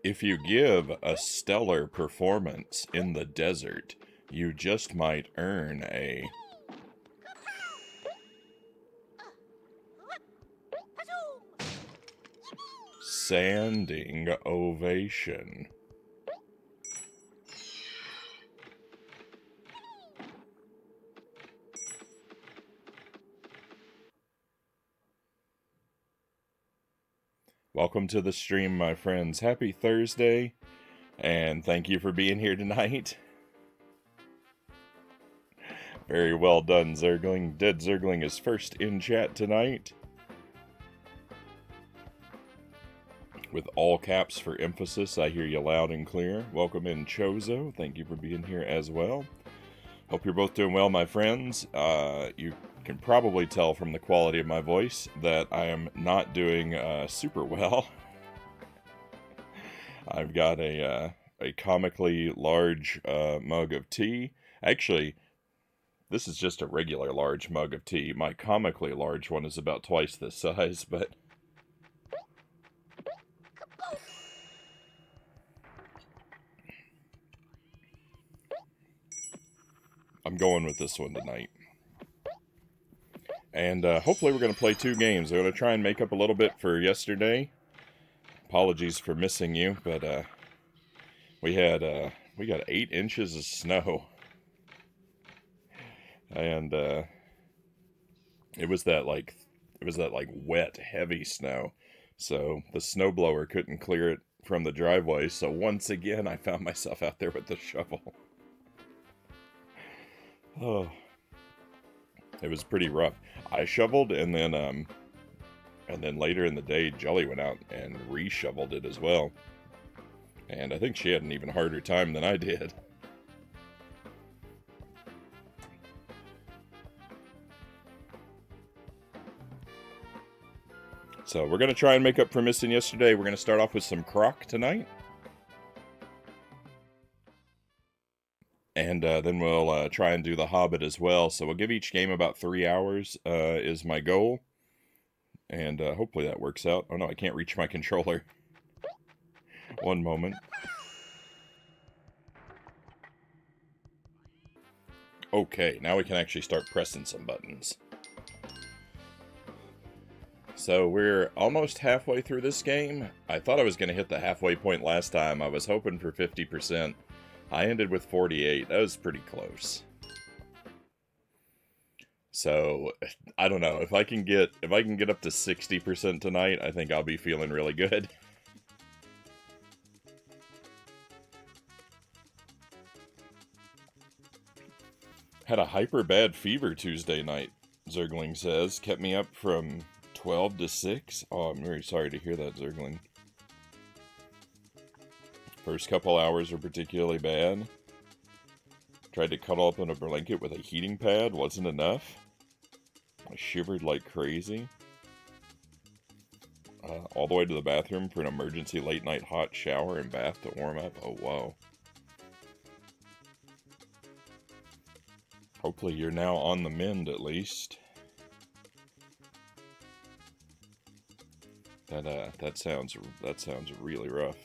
If you give a stellar performance in the desert, you just might earn a standing ovation. Welcome to the stream, my friends. Happy Thursday, and thank you for being here tonight. Very well done, Zergling. Dead Zergling is first in chat tonight. With all caps for emphasis, I hear you loud and clear. Welcome in, Chozo. Thank you for being here as well. Hope you're both doing well, my friends. You can probably tell from the quality of my voice that I am not doing super well. I've got a comically large mug of tea. Actually, this is just a regular large mug of tea. My comically large one is about twice this size, but I'm going with this one tonight. And hopefully we're going to play 2 games. I'm going to try and make up a little bit for yesterday. Apologies for missing you, but we got 8 inches of snow. And it was that wet, heavy snow. So the snowblower couldn't clear it from the driveway. So once again, I found myself out there with the shovel. Oh, it was pretty rough. I shoveled, and then later in the day, Jelly went out and re-shoveled it as well. And I think she had an even harder time than I did. So we're going to try and make up for missing yesterday. We're going to start off with some Croc tonight. And then we'll try and do The Hobbit as well. So we'll give each game about 3 hours is my goal. And hopefully that works out. Oh no, I can't reach my controller. One moment. Okay, now we can actually start pressing some buttons. So we're almost halfway through this game. I thought I was going to hit the halfway point last time. I was hoping for 50%. I ended with 48. That was pretty close. So I don't know if I can get up to 60% tonight. I think I'll be feeling really good. Had a hyper bad fever Tuesday night, Zergling says. Kept me up from 12 to 6. Oh, I'm very sorry to hear that, Zergling. First couple hours were particularly bad. Tried to cuddle up in a blanket with a heating pad. Wasn't enough. I shivered like crazy. All the way to the bathroom for an emergency late night hot shower and bath to warm up. Oh, wow. Hopefully you're now on the mend at least. That sounds really rough.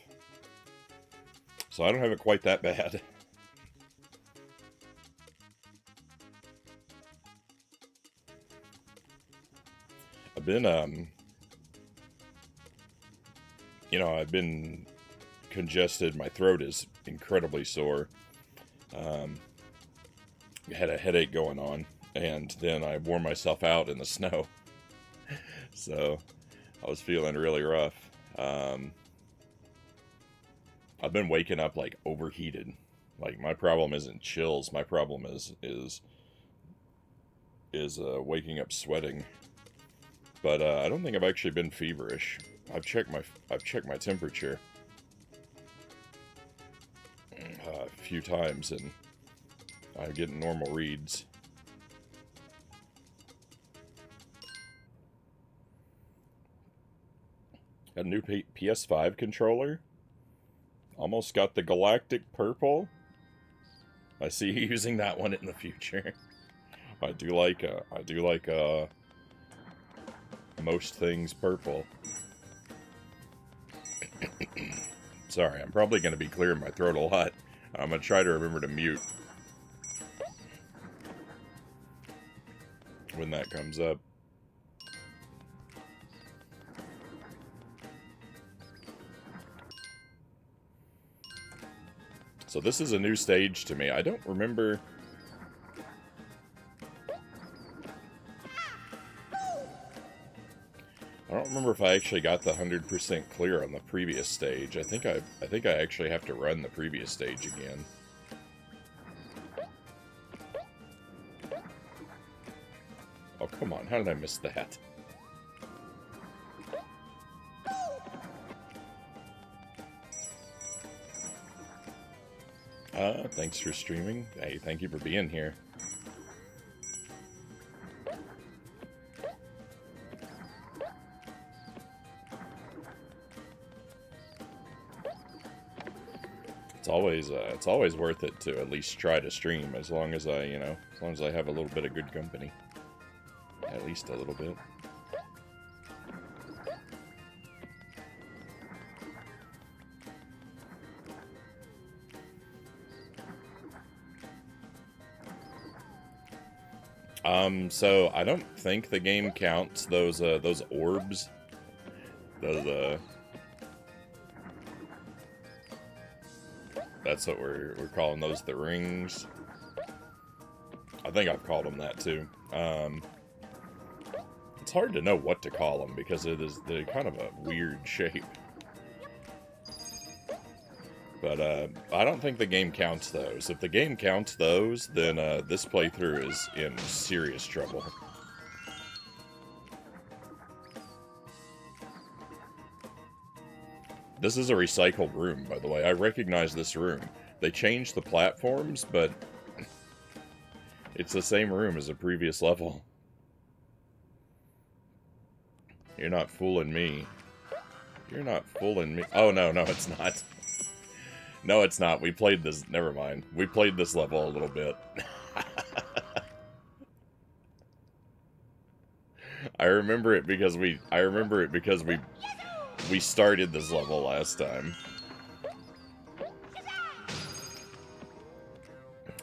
So I don't have it quite that bad. I've been congested. My throat is incredibly sore. Had a headache going on, and then I wore myself out in the snow. So I was feeling really rough. I've been waking up like overheated. Like my problem isn't chills. My problem is waking up sweating. But I don't think I've actually been feverish. I've checked my temperature a few times, and I'm getting normal reads. Got a new PS5 controller. Almost got the galactic purple. I see you using that one in the future. I do like most things purple. Sorry, I'm probably going to be clearing my throat a lot. I'm going to try to remember to mute when that comes up. So this is a new stage to me. I don't remember... I don't remember if I actually got the 100% clear on the previous stage. I think I actually have to run the previous stage again. Oh, come on. How did I miss that? Thanks for streaming. Hey, thank you for being here. It's always worth it to at least try to stream, as long as I, as long as I have a little bit of good company. At least a little bit. So I don't think the game counts those orbs. That's what we're calling those, the rings. I think I've called them that too. It's hard to know what to call them because they're kind of a weird shape. But I don't think the game counts those. If the game counts those, then this playthrough is in serious trouble. This is a recycled room, by the way. I recognize this room. They changed the platforms, but it's the same room as the previous level. You're not fooling me. You're not fooling me. Oh, no, it's not. No, it's not. We played this... Never mind. We played this level a little bit. I remember it because we started this level last time.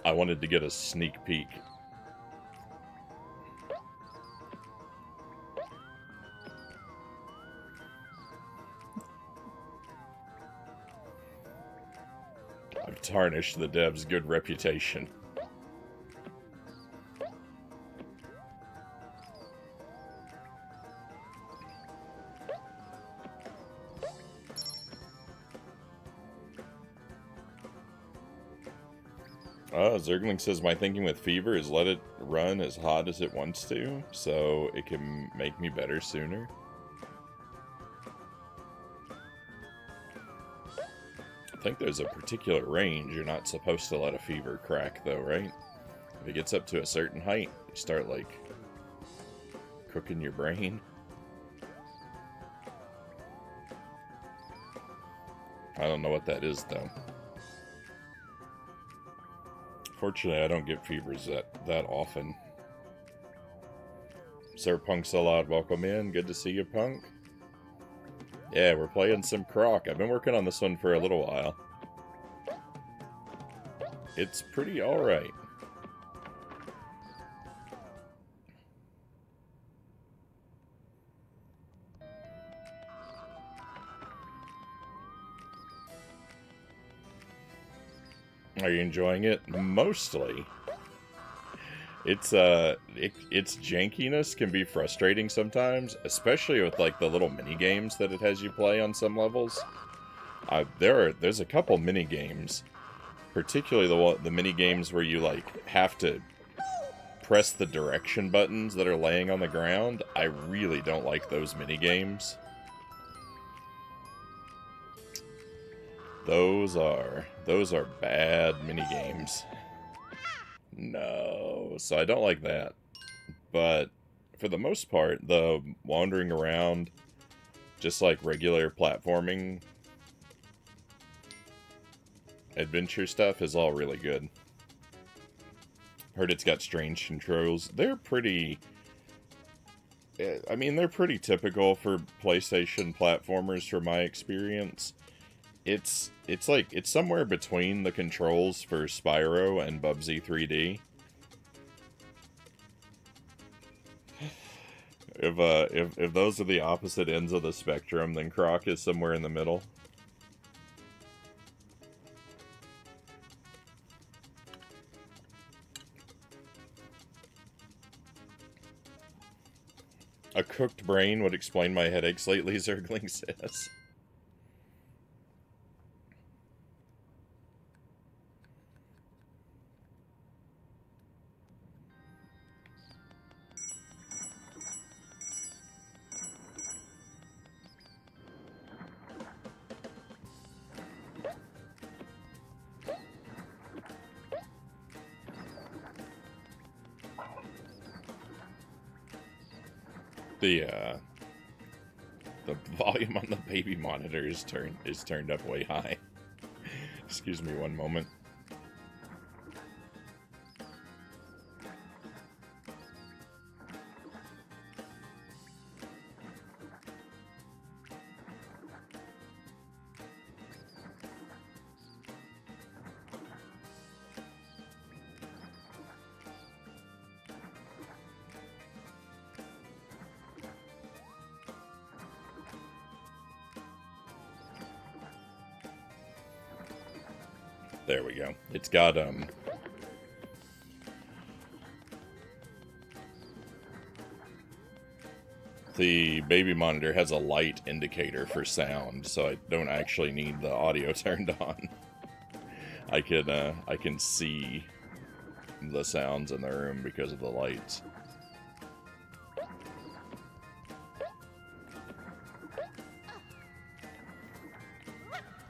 I wanted to get a sneak peek. I've tarnished the dev's good reputation. Zergling says, my thinking with fever is let it run as hot as it wants to, so it can make me better sooner. I think there's a particular range you're not supposed to let a fever crack, though, right? If it gets up to a certain height, you start, like, cooking your brain. I don't know what that is, though. Fortunately, I don't get fevers that often. Sir Punk Salad, welcome in. Good to see you, Punk. Yeah, we're playing some Croc. I've been working on this one for a little while. It's pretty alright. Are you enjoying it? Mostly. Its jankiness can be frustrating sometimes, especially with like the little mini games that it has you play on some levels. There's a couple mini games, particularly the mini games where you like have to press the direction buttons that are laying on the ground. I really don't like those mini games. Those are bad minigames. No, so I don't like that. But for the most part, the wandering around, just like regular platforming adventure stuff is all really good. Heard it's got strange controls. They're pretty... I mean, they're pretty typical for PlayStation platformers from my experience. It's somewhere between the controls for Spyro and Bubsy 3D. If those are the opposite ends of the spectrum, then Croc is somewhere in the middle. A cooked brain would explain my headaches lately, Zergling says. The volume on the baby monitor is turned up way high. Excuse me one moment. There we go. It's got, the baby monitor has a light indicator for sound, so I don't actually need the audio turned on. I can see the sounds in the room because of the lights.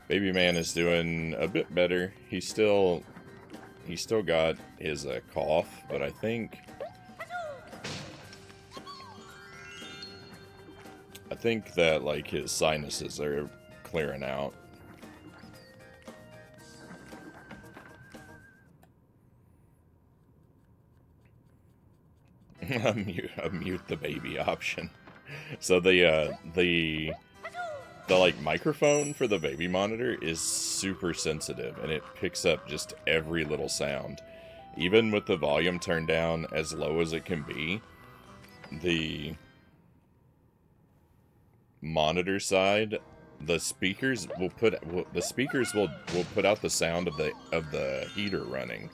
Baby man is doing a bit better. He's still got his cough, but I think that like his sinuses are clearing out. mute the baby option. So the like microphone for the baby monitor is super sensitive, and it picks up just every little sound. Even with the volume turned down as low as it can be, the monitor side, the speakers will put out the sound of the heater running.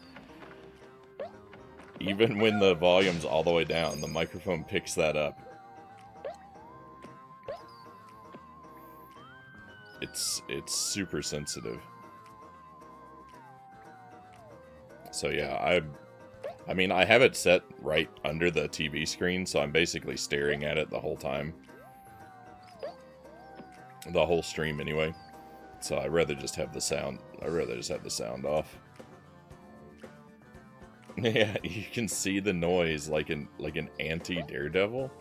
Even when the volume's all the way down, the microphone picks that up. It's super sensitive. So yeah, I mean, I have it set right under the TV screen, so I'm basically staring at it the whole time. The whole stream anyway. So I'd rather just have the sound off. Yeah, you can see the noise like an anti-Daredevil.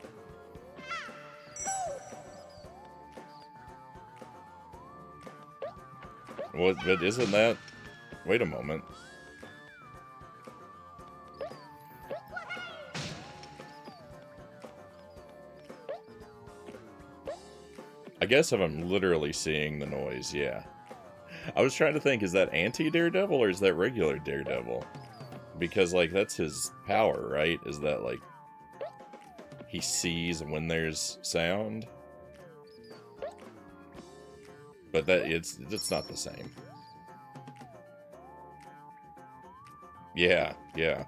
What? But isn't that... Wait a moment. I guess if I'm literally seeing the noise, yeah. I was trying to think, is that anti-Daredevil or is that regular Daredevil? Because, like, that's his power, right? Is that, like, he sees when there's sound? But it's not the same. Yeah, yeah.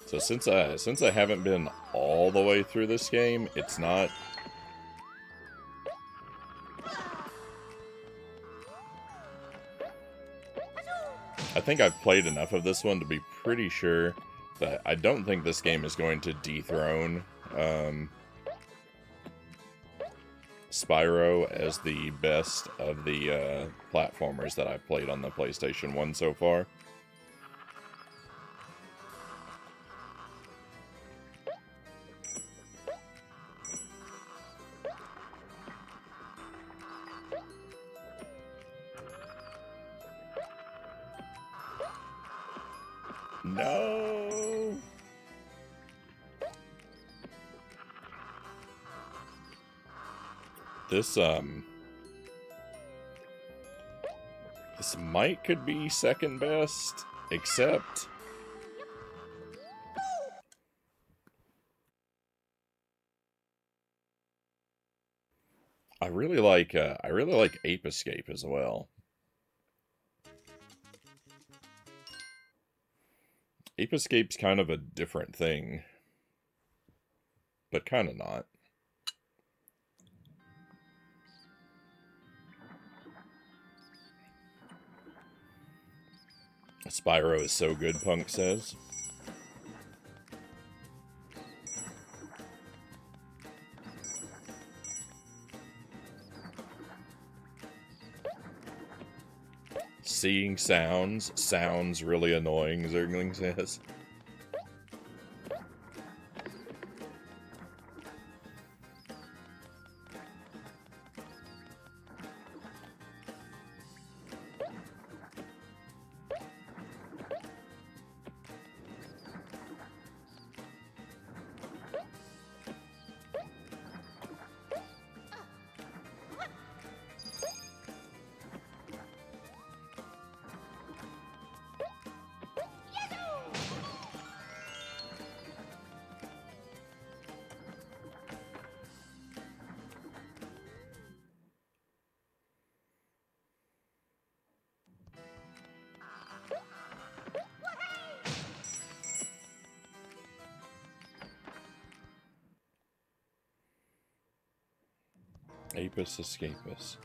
So since I haven't been all the way through this game, it's not... I think I've played enough of this one to be pretty sure that I don't think this game is going to dethrone Spyro as the best of the platformers that I've played on the PlayStation 1 so far. No! This might could be second best, except I really like Ape Escape as well. Ape Escape's kind of a different thing, but kind of not. Spyro is so good, Punk says. Seeing sounds really annoying, Zergling says. Apis Escapist.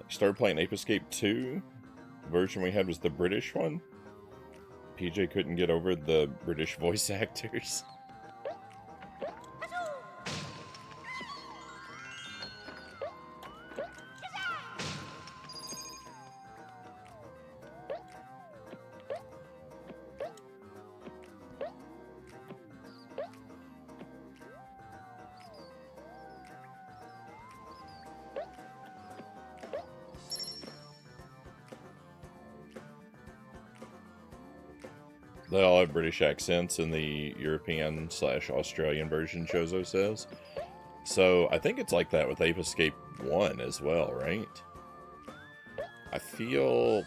Started playing Ape Escape 2. The version we had was the British one. PJ couldn't get over the British voice actors. They all have British accents in the European/Australian version, Chozo says. So I think it's like that with Ape Escape 1 as well, right? I feel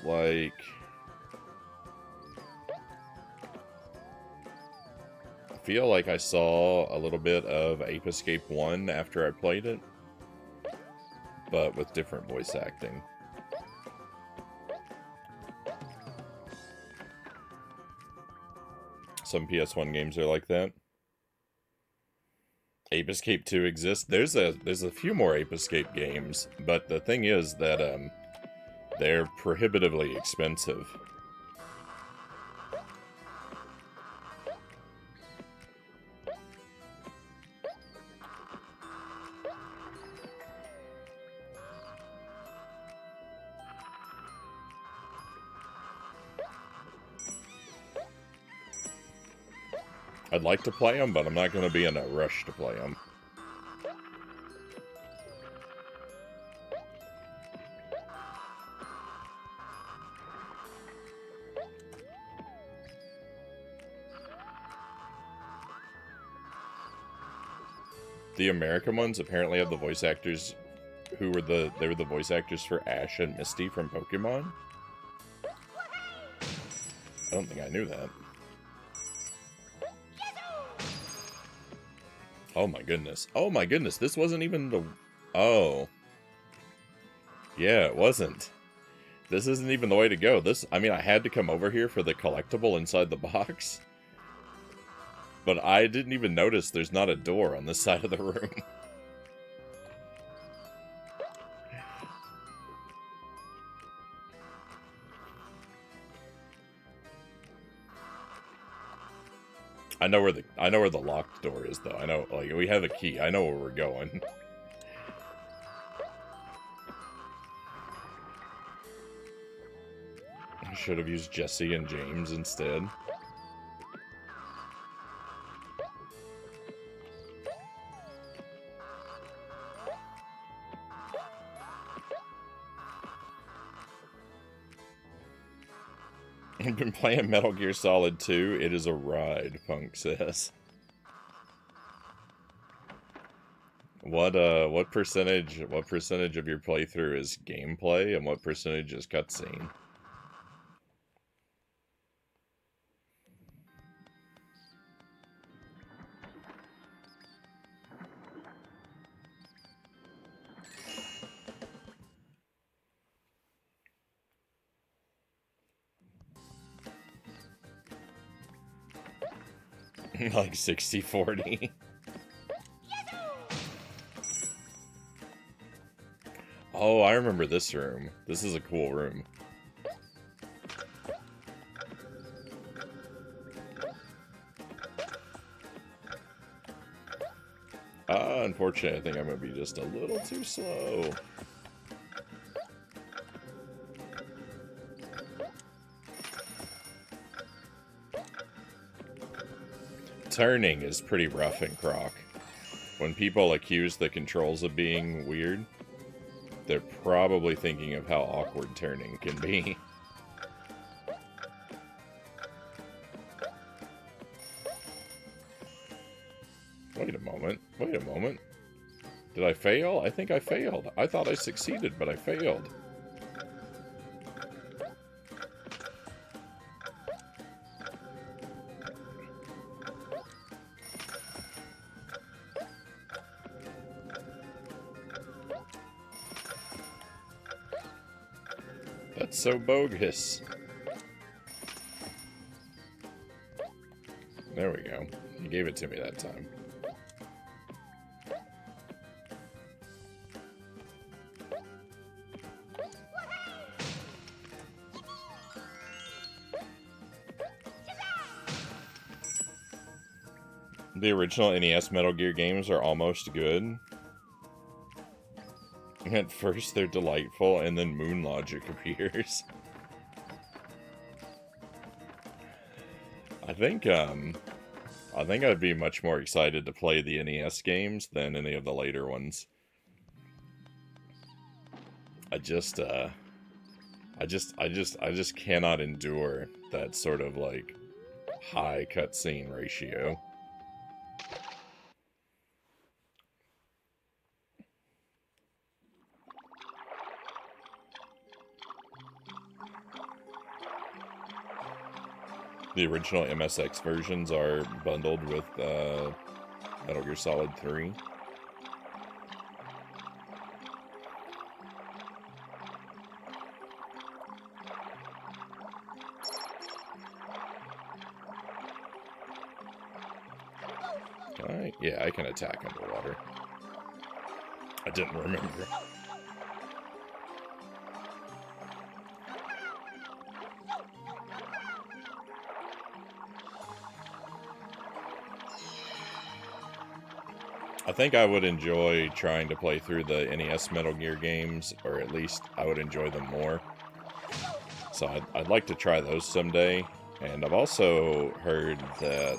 like I saw a little bit of Ape Escape 1 after I played it, but with different voice acting. Some PS1 games are like that. Ape Escape 2 exists. There's a few more Ape Escape games, but the thing is that they're prohibitively expensive. I'd like to play them, but I'm not going to be in a rush to play them. The American ones apparently have the voice actors they were the voice actors for Ash and Misty from Pokemon. I don't think I knew that. Oh my goodness. Oh my goodness, this wasn't even the... Oh. Yeah, it wasn't. This isn't even the way to go. I mean, I had to come over here for the collectible inside the box. But I didn't even notice there's not a door on this side of the room. I know where the locked door is though. I know, like, we have a key. I know where we're going. I should have used Jesse and James instead. I've been playing Metal Gear Solid 2. It is a ride, Punk says. What percentage of your playthrough is gameplay and what percentage is cutscene? Like 60-40. Oh, I remember this room. This is a cool room. Unfortunately, I think I'm going to be just a little too slow. Turning is pretty rough in Croc. When people accuse the controls of being weird, they're probably thinking of how awkward turning can be. Wait a moment. Wait a moment. Did I fail? I think I failed. I thought I succeeded, but I failed. That's so bogus. There we go. You gave it to me that time. The original NES Metal Gear games are almost good. At first they're delightful, and then Moon Logic appears. I think I'd be much more excited to play the NES games than any of the later ones. I just cannot endure that sort of, like, high cutscene ratio. The original MSX versions are bundled with Metal Gear Solid 3. Alright, yeah, I can attack underwater. I didn't remember. I think I would enjoy trying to play through the NES Metal Gear games, or at least I would enjoy them more. So I'd like to try those someday. And I've also heard that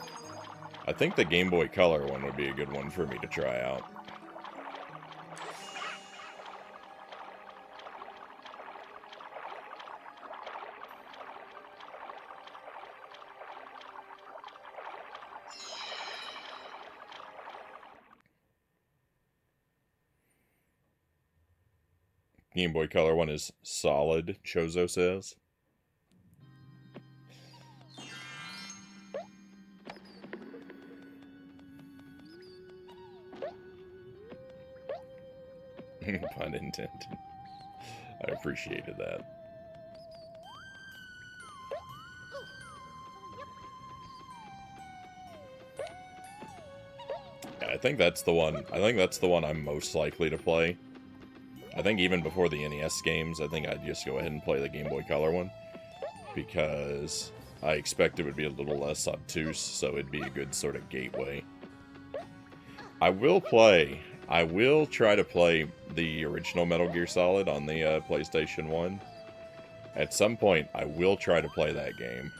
I think the Game Boy Color one would be a good one for me to try out. Game Boy Color one is solid, Chozo says. Pun intended. I appreciated that. Yeah, I think that's the one. I think that's the one I'm most likely to play. I think even before the NES games, I think I'd just go ahead and play the Game Boy Color one. Because I expect it would be a little less obtuse, so it'd be a good sort of gateway. I will try to play the original Metal Gear Solid on the PlayStation 1. At some point, I will try to play that game.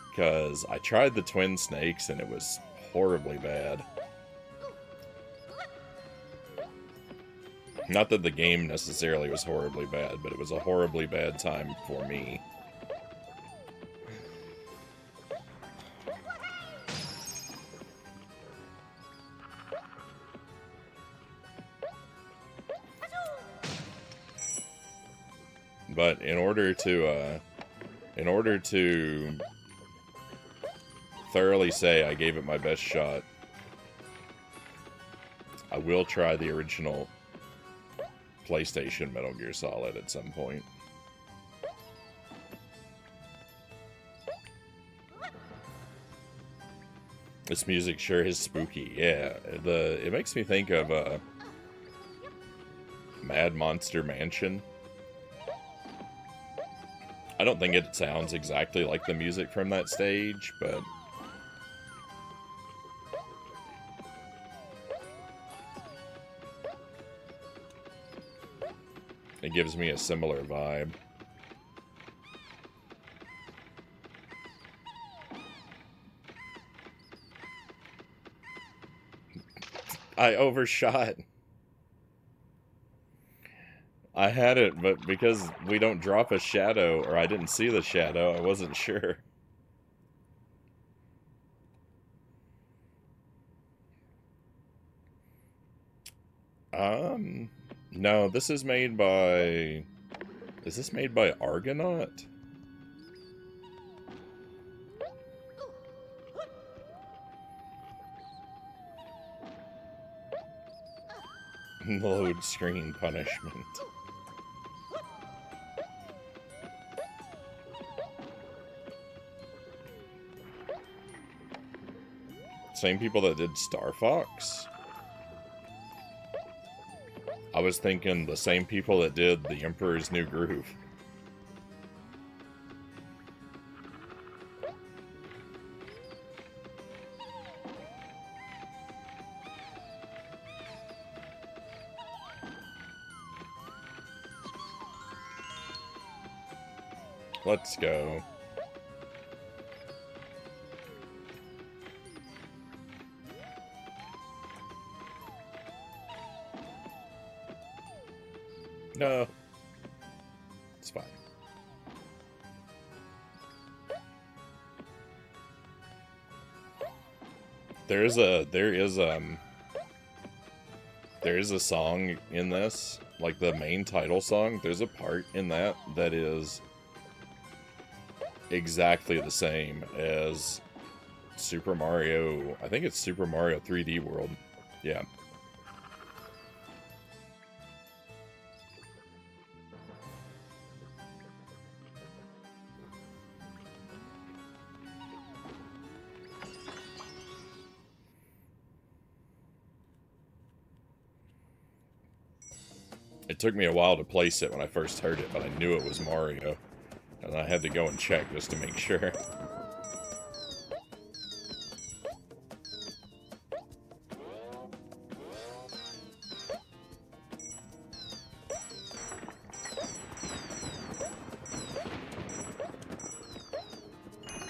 Because I tried the Twin Snakes and it was horribly bad. Not that the game necessarily was horribly bad, but it was a horribly bad time for me. But in order to thoroughly say I gave it my best shot, I will try the original PlayStation Metal Gear Solid at some point. This music sure is spooky. Yeah, it makes me think of Mad Monster Mansion. I don't think it sounds exactly like the music from that stage, but it gives me a similar vibe. I overshot. I had it, but because we don't drop a shadow, or I didn't see the shadow, I wasn't sure. No, this is made by... Is this made by Argonaut? Load screen punishment. Same people that did Star Fox? I was thinking the same people that did The Emperor's New Groove. Let's go. No. It's fine. There is a song in this, like the main title song, there's a part in that is exactly the same as Super Mario, I think it's Super Mario 3D World. Yeah. It took me a while to place it when I first heard it, but I knew it was Mario. And I had to go and check just to make sure.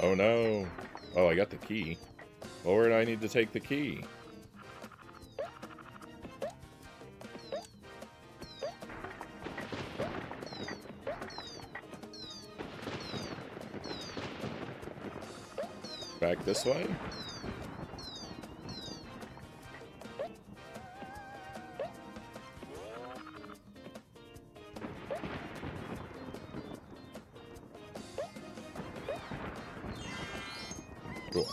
Oh no. Oh, I got the key. Well, where do I need to take the key? Back this way? Cool.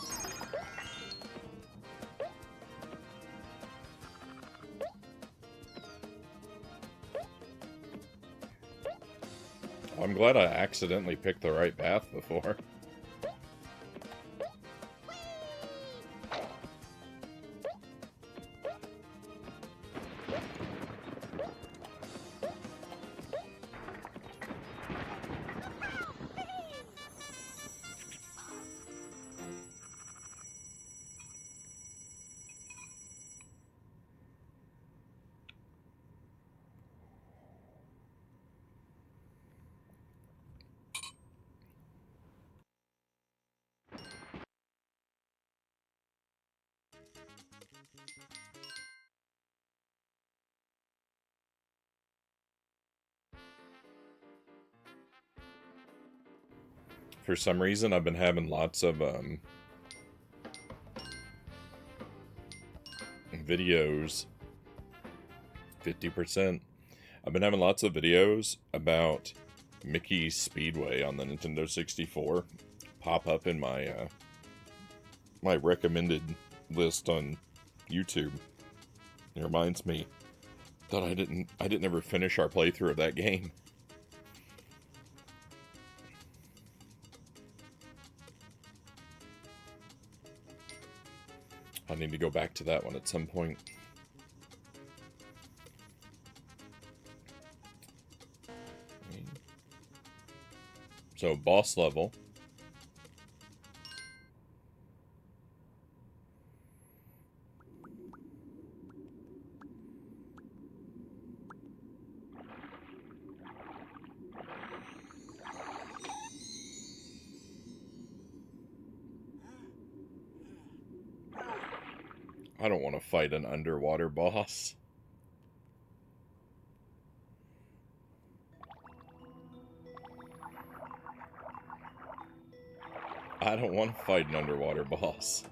I'm glad I accidentally picked the right path before. For some reason, I've been having lots of videos. 50%. I've been having lots of videos about Mickey's Speedway on the Nintendo 64 pop up in my my recommended list on YouTube. It reminds me that I didn't ever finish our playthrough of that game. I need to go back to that one at some point. So, boss level. I don't want to fight an underwater boss. I don't want to fight an underwater boss.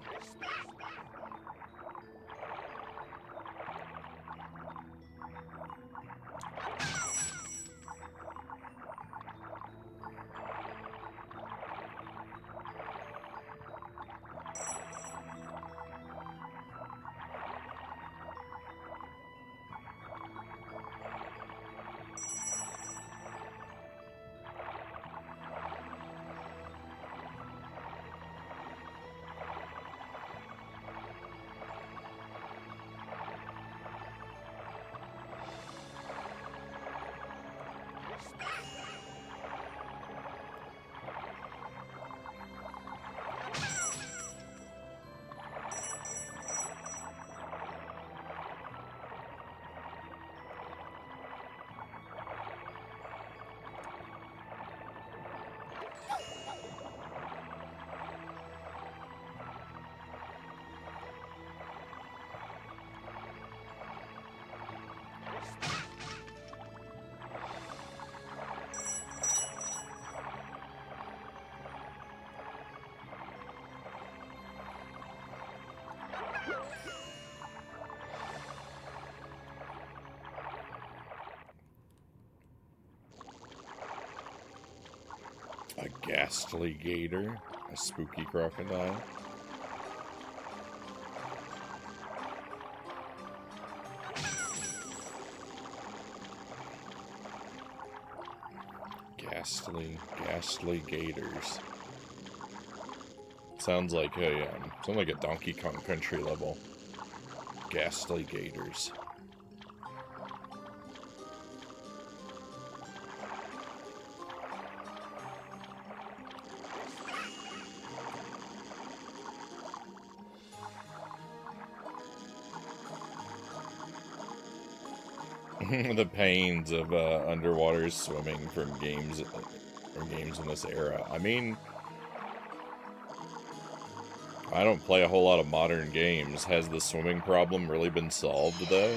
A ghastly gator, a spooky crocodile. Ghastly gators. Sounds like a Donkey Kong Country level. Ghastly gators. The pains of underwater swimming from games in this era. I mean, I don't play a whole lot of modern games. Has the swimming problem really been solved, though?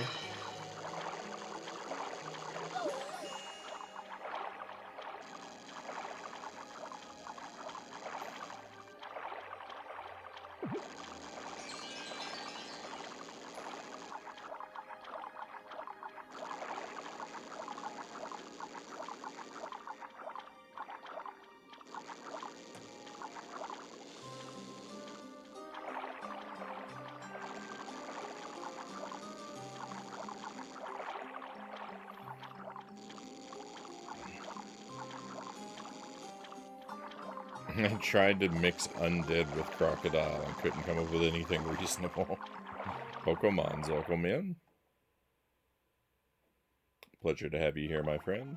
I tried to mix undead with crocodile and couldn't come up with anything reasonable. Pokemon's welcome in. Pleasure to have you here, my friend.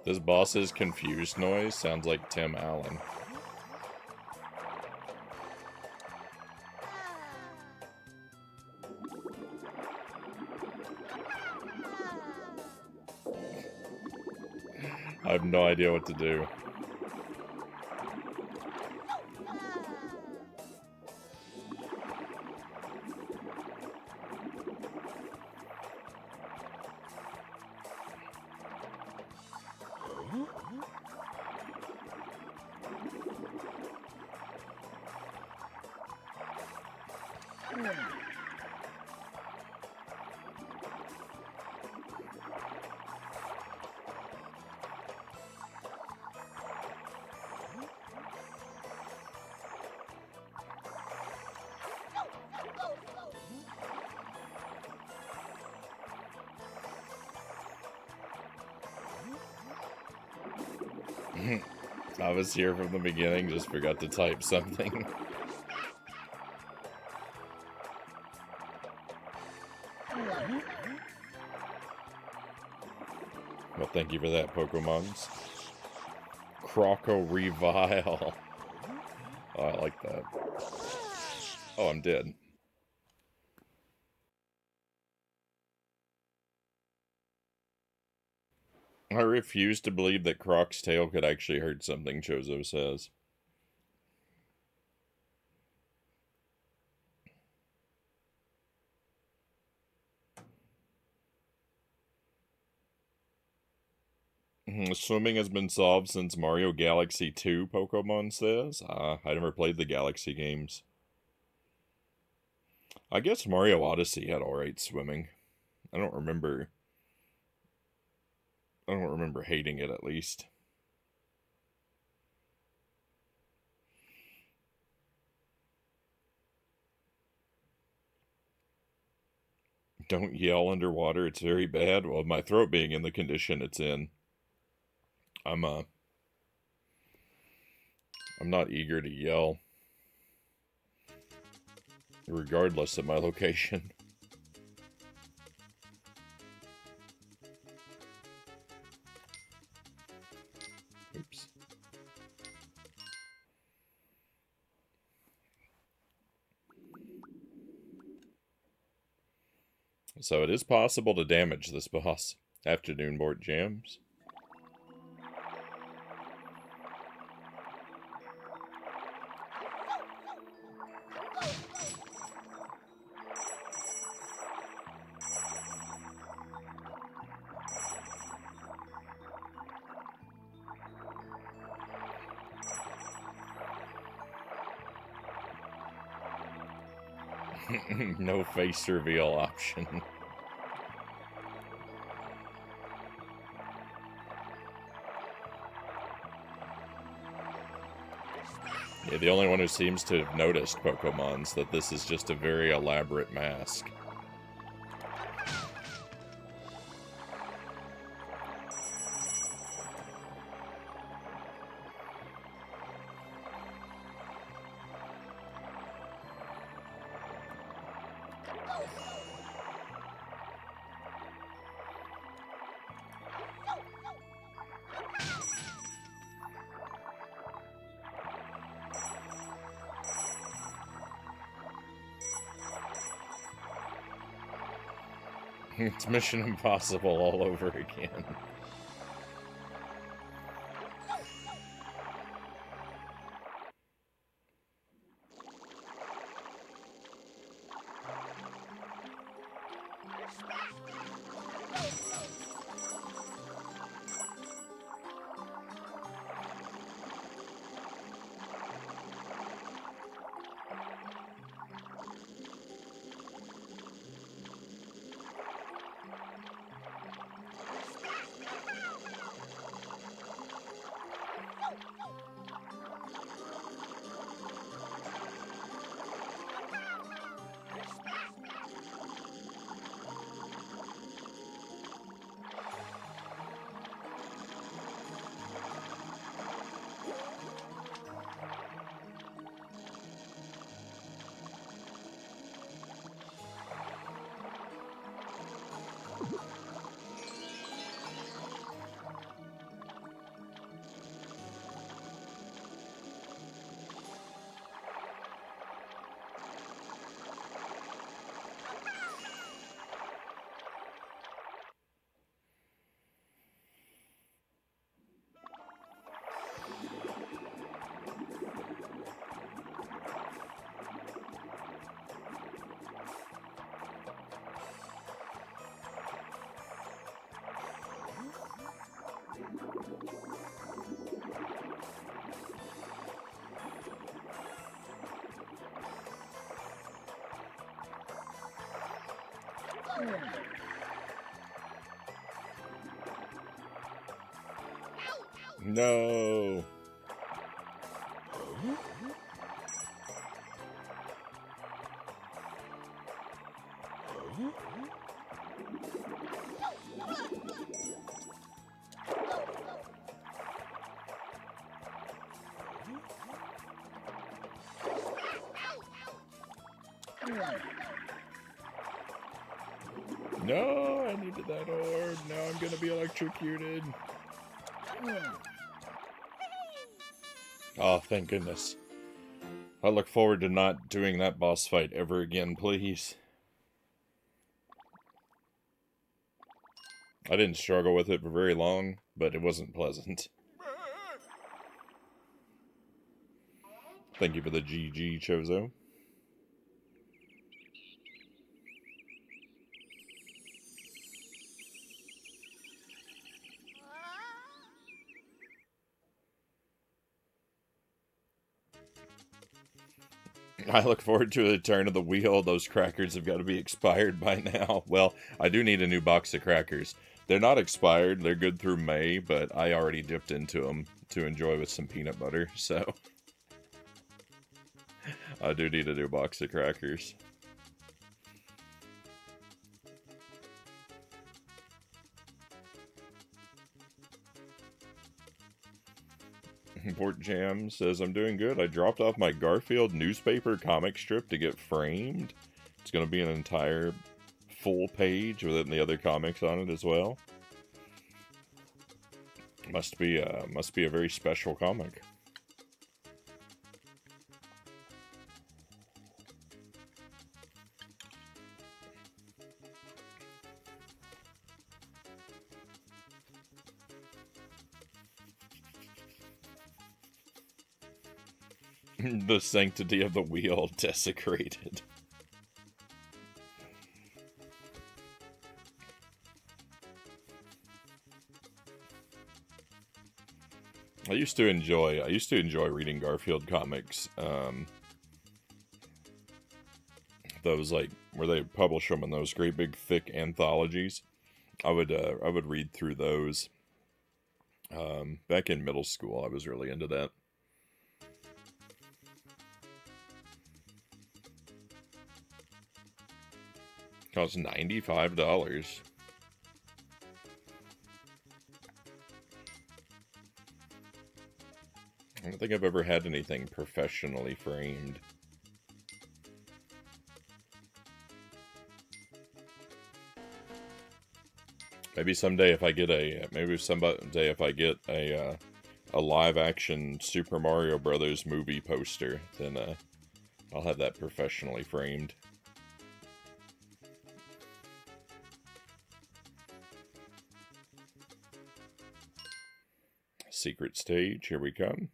This boss's confused noise sounds like Tim Allen. I have no idea what to do. I was here from the beginning, just forgot to type something. Well, thank you for that, Pokemons. Croco Revile. Oh, I like that. Oh, I'm dead. I refuse to believe that Croc's tail could actually hurt something, Chozo says. Swimming has been solved since Mario Galaxy 2, Pokemon says. I never played the Galaxy games. I guess Mario Odyssey had alright swimming. I don't remember hating it, at least. Don't yell underwater, it's very bad. Well, my throat being in the condition it's in, I'm not eager to yell, regardless of my location. Oops. So it is possible to damage this boss. Afternoon board jams. No face reveal option. Yeah, the only one who seems to have noticed Pokemon's that this is just a very elaborate mask. It's Mission Impossible all over again. No. No, I needed that orb. Now I'm gonna be electrocuted. Oh, thank goodness. I look forward to not doing that boss fight ever again, please. I didn't struggle with it for very long, but it wasn't pleasant. Thank you for the GG, Chozo. I look forward to the turn of the wheel. Those crackers have got to be expired by now. Well, I do need a new box of crackers. They're not expired. They're good through May, but I already dipped into them to enjoy with some peanut butter, so I do need a new box of crackers. Port Jam says, I'm doing good. I dropped off my Garfield newspaper comic strip to get framed. It's going to be an entire full page with the other comics on it as well. Must be a very special comic. The sanctity of the wheel desecrated. I used to enjoy reading Garfield comics. Those, like, where they publish them in those great big thick anthologies. I would read through those. Back in middle school, I was really into that. Cost $95. I don't think I've ever had anything professionally framed. Maybe someday if I get a live action Super Mario Brothers movie poster, then I'll have that professionally framed. Secret stage, here we come.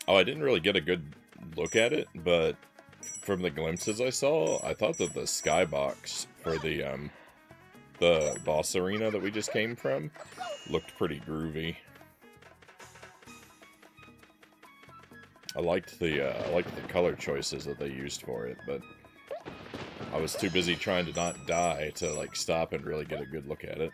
Oh, I didn't really get a good look at it, but from the glimpses I saw, I thought that the skybox for the boss arena that we just came from looked pretty groovy. I liked the color choices that they used for it, but I was too busy trying to not die to, like, stop and really get a good look at it.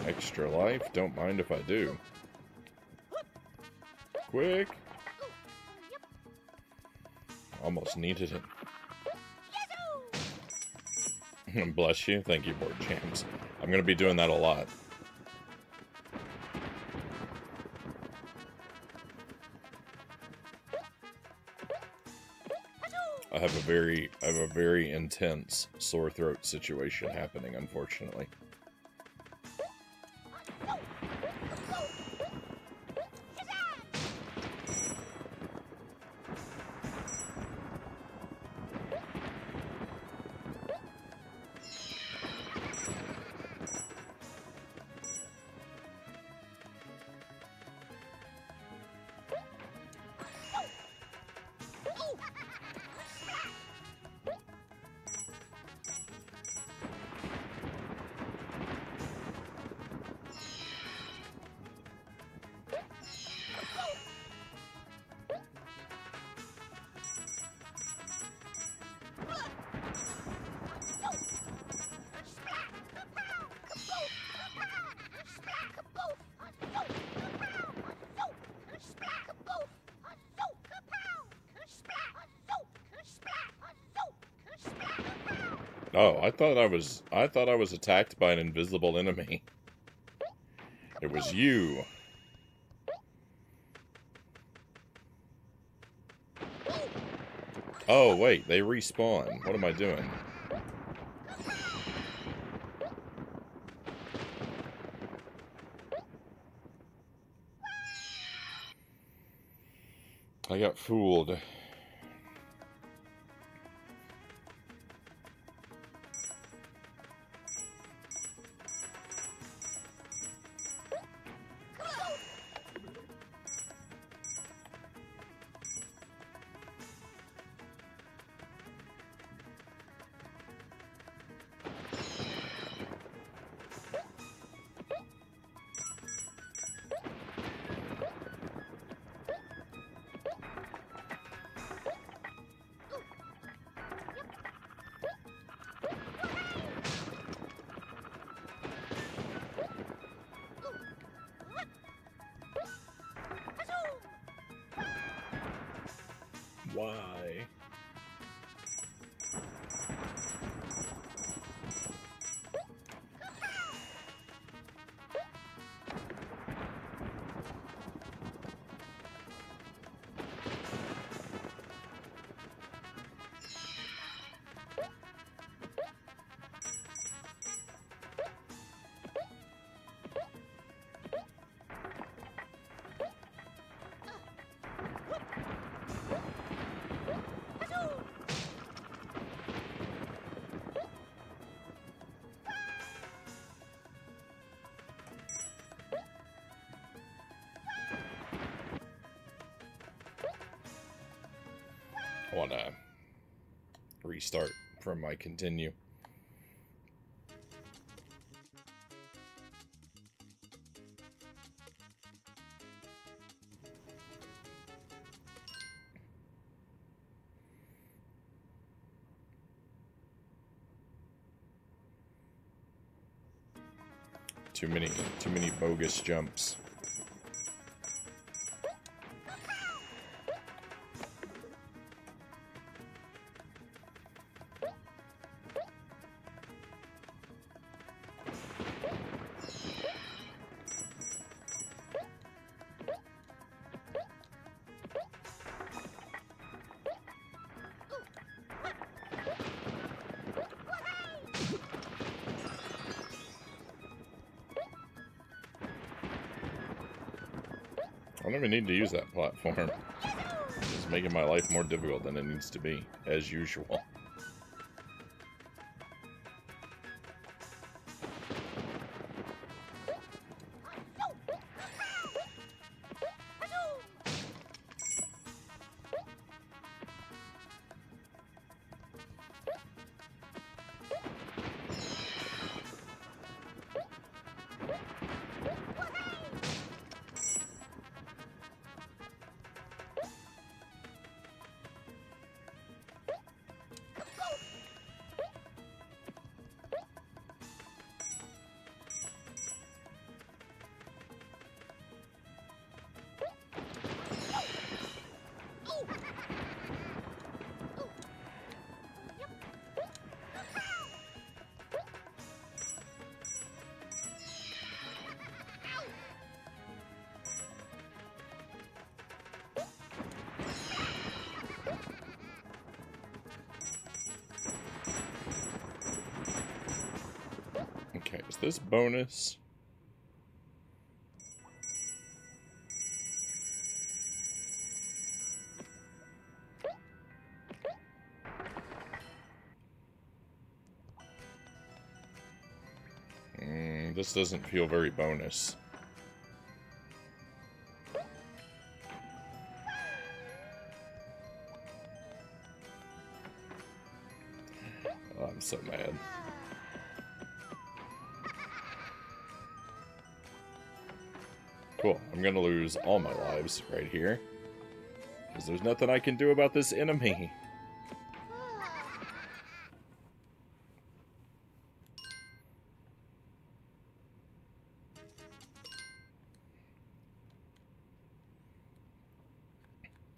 Extra life? Don't mind if I do. Quick! Almost needed it. Bless you. Thank you, Board Jams. I'm going to be doing that a lot. I have a very intense sore throat situation happening, unfortunately. Oh, I thought I was attacked by an invisible enemy. It was you. Oh, wait, they respawn. What am I doing? I got fooled. Why? I want to restart from my continue. Too many bogus jumps. I don't even need to use that platform. It's making my life more difficult than it needs to be, as usual. Okay, is this bonus? This doesn't feel very bonus. Oh, I'm so mad. Cool, I'm gonna lose all my lives right here. Because there's nothing I can do about this enemy.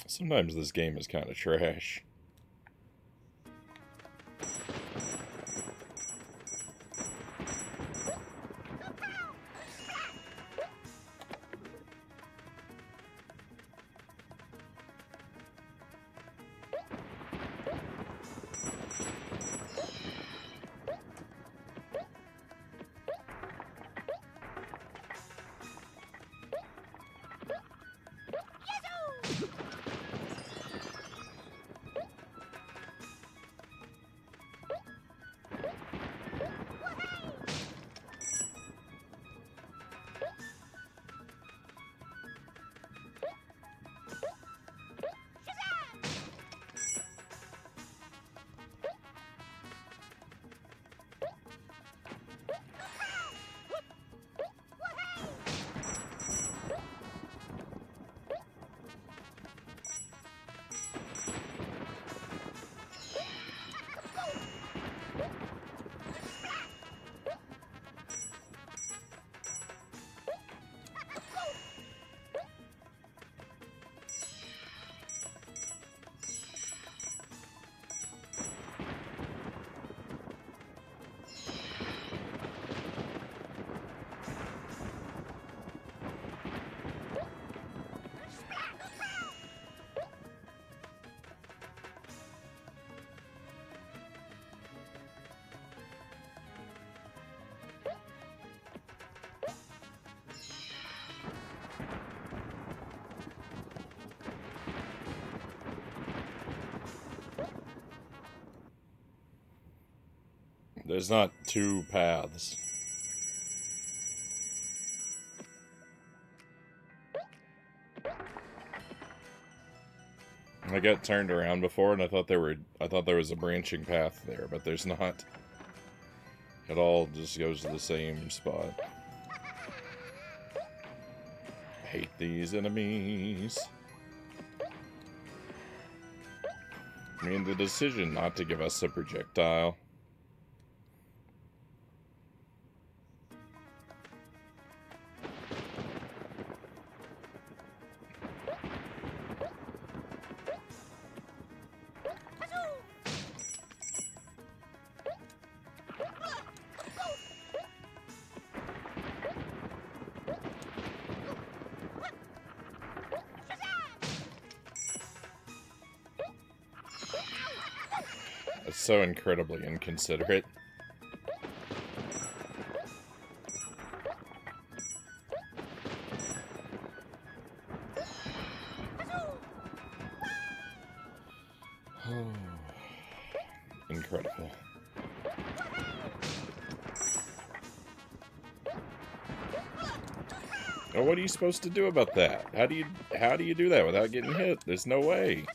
Sometimes this game is kind of trash. There's not two paths. I got turned around before and I thought there was a branching path there, but there's not. It all just goes to the same spot. Hate these enemies. I mean, the decision not to give us a projectile. It's so incredibly inconsiderate. Incredible. Oh, what are you supposed to do about that? How do you do that without getting hit? There's no way.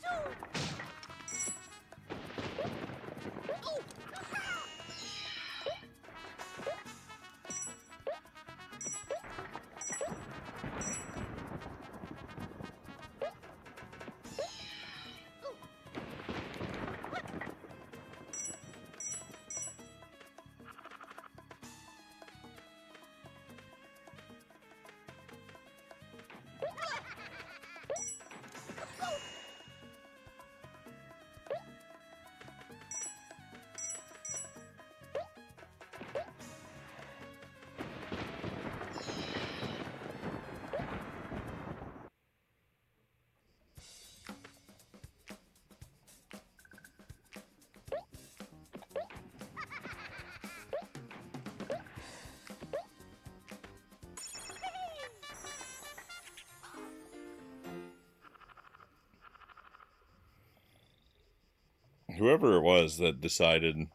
Whoever it was that decided,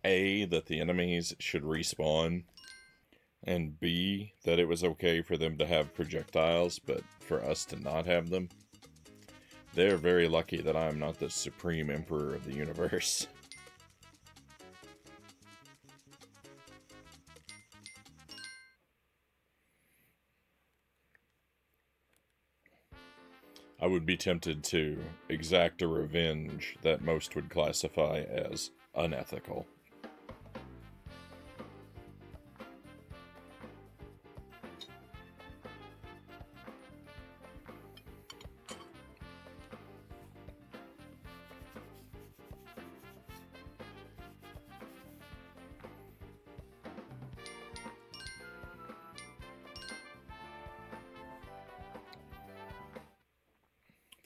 A, that the enemies should respawn, and B, that it was okay for them to have projectiles, but for us to not have them, they're very lucky that I'm not the supreme emperor of the universe. I would be tempted to exact a revenge that most would classify as unethical.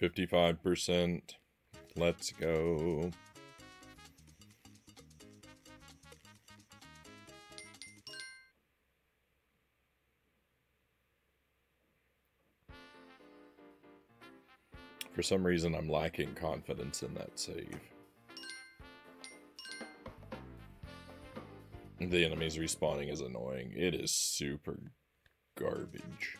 $55%. Let's go. For some reason, I'm lacking confidence in that save. The enemies respawning is annoying. It is super garbage.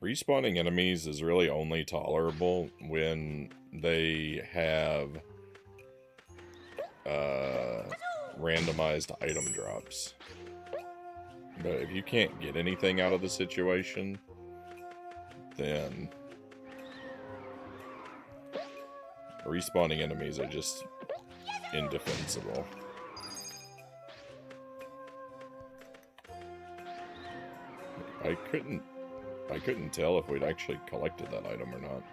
Respawning enemies is really only tolerable when they have randomized item drops. But if you can't get anything out of the situation, then respawning enemies are just indefensible. I couldn't tell if we'd actually collected that item or not.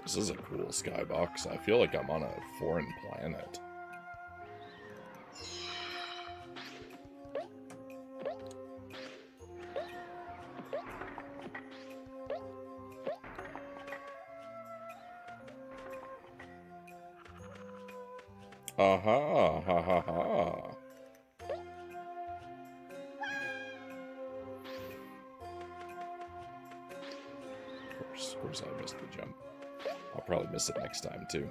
This is a cool skybox. I feel like I'm on a foreign planet. Aha, ha ha ha. Of course I missed the jump. I'll probably miss it next time, too.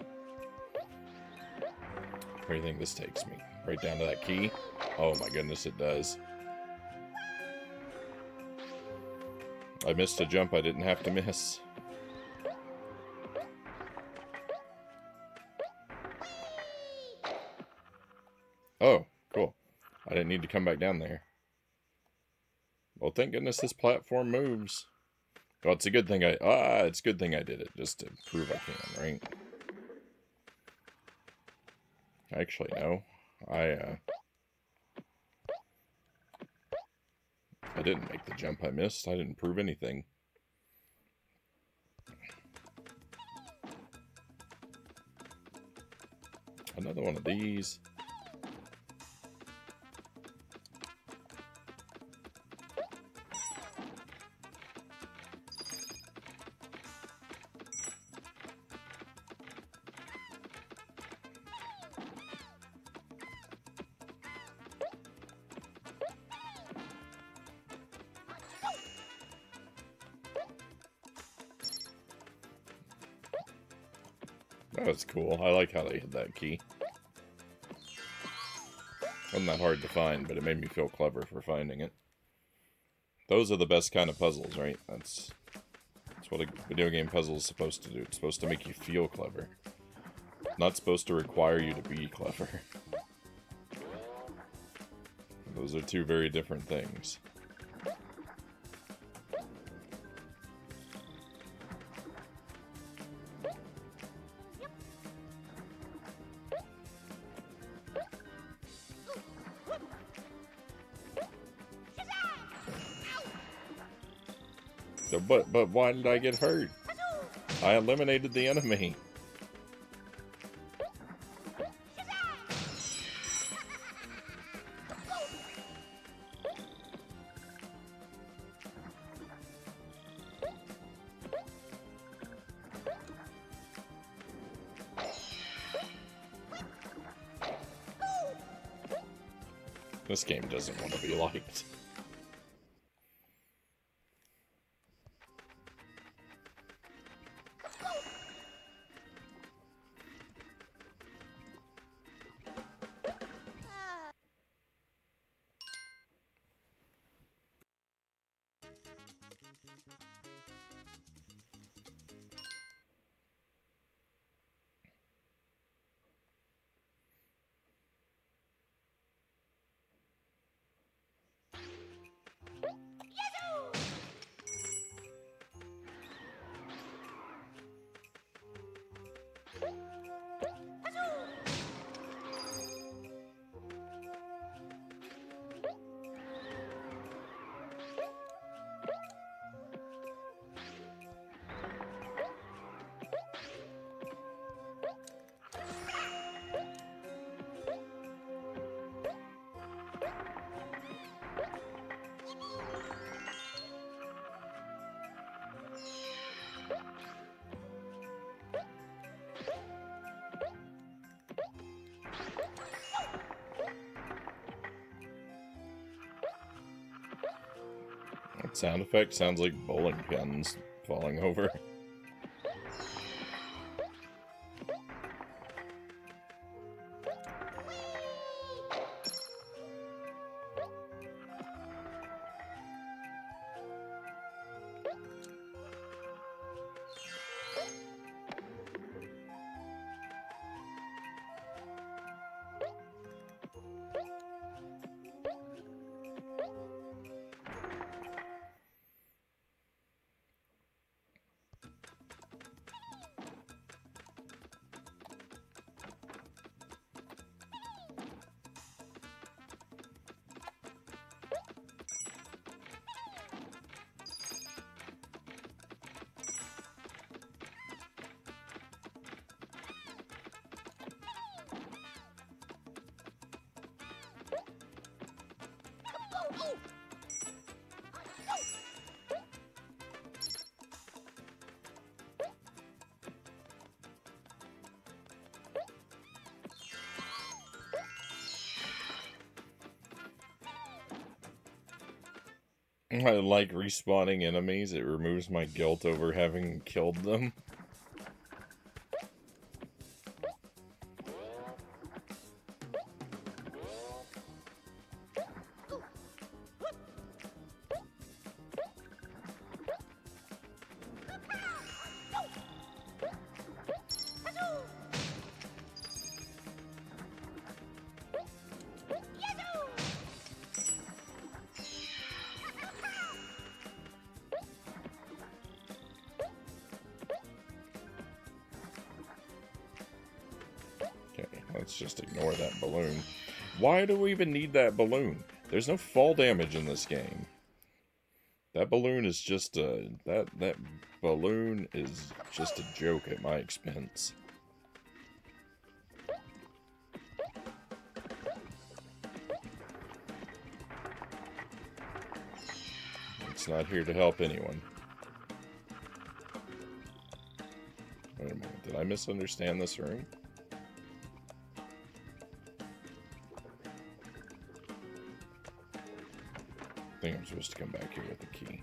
Where do you think this takes me? Right down to that key? Oh my goodness, it does. I missed a jump I didn't have to miss. Oh, cool. I didn't need to come back down there. Well, thank goodness this platform moves. Well, it's a good thing it's a good thing I did it, just to prove I can, right? Actually, no. I didn't make the jump I missed. I didn't prove anything. Another one of these. That was cool. I like how they hid that key. Wasn't that hard to find, but it made me feel clever for finding it. Those are the best kind of puzzles, right? That's what a video game puzzle is supposed to do. It's supposed to make you feel clever. Not supposed to require you to be clever. Those are two very different things. But why did I get hurt? I eliminated the enemy. This game doesn't want to be liked. That sound effect sounds like bowling pins falling over. I like respawning enemies. It removes my guilt over having killed them. Let's just ignore that balloon. Why do we even need that balloon? There's no fall damage in this game. That balloon is just a... That balloon is just a joke at my expense. It's not here to help anyone. Wait a minute, did I misunderstand this room? I think I'm supposed to come back here with the key.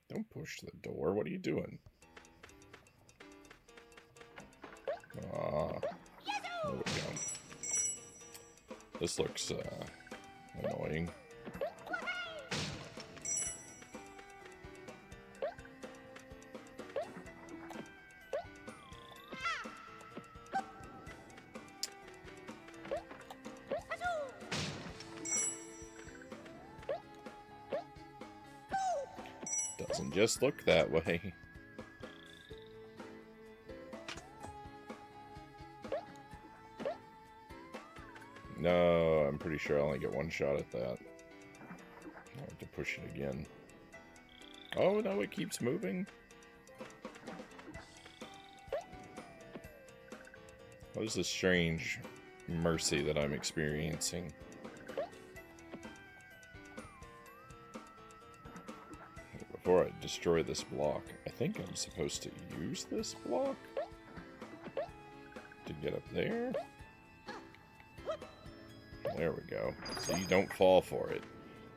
Don't push the door. What are you doing? Ah, there we go. This looks annoying. Doesn't just look that way. No, I'm pretty sure I only get one shot at that. I have to push it again. Oh, no, it keeps moving. What is this strange mercy that I'm experiencing? Before I destroy this block, I think I'm supposed to use this block to get up there. There we go. So you don't fall for it.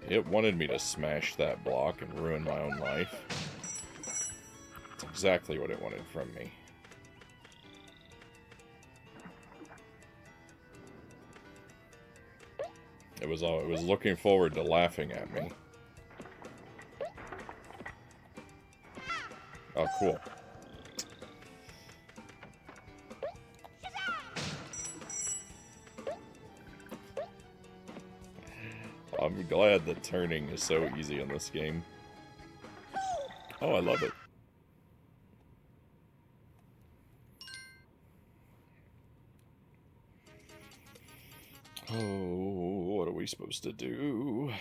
It wanted me to smash that block and ruin my own life. That's exactly what it wanted from me. It was looking forward to laughing at me. Oh, cool. I'm glad that turning is so easy in this game. Oh, I love it. Oh, what are we supposed to do?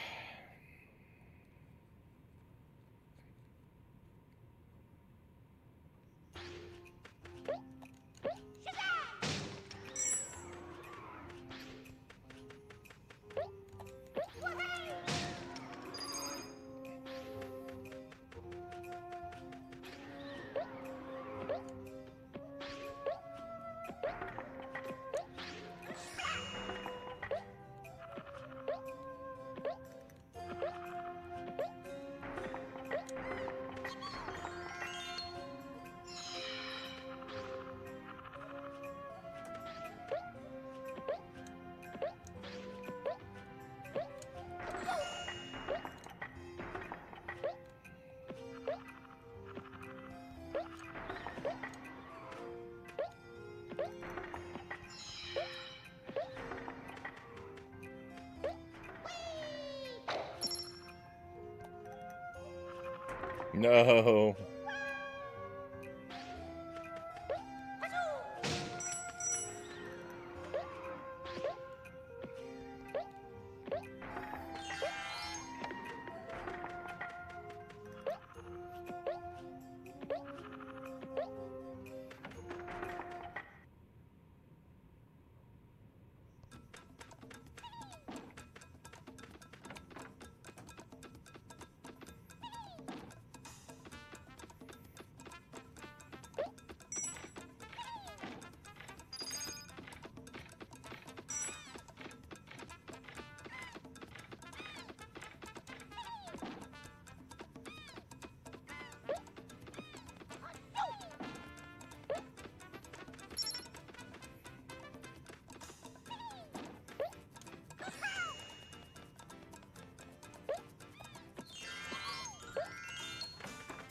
No.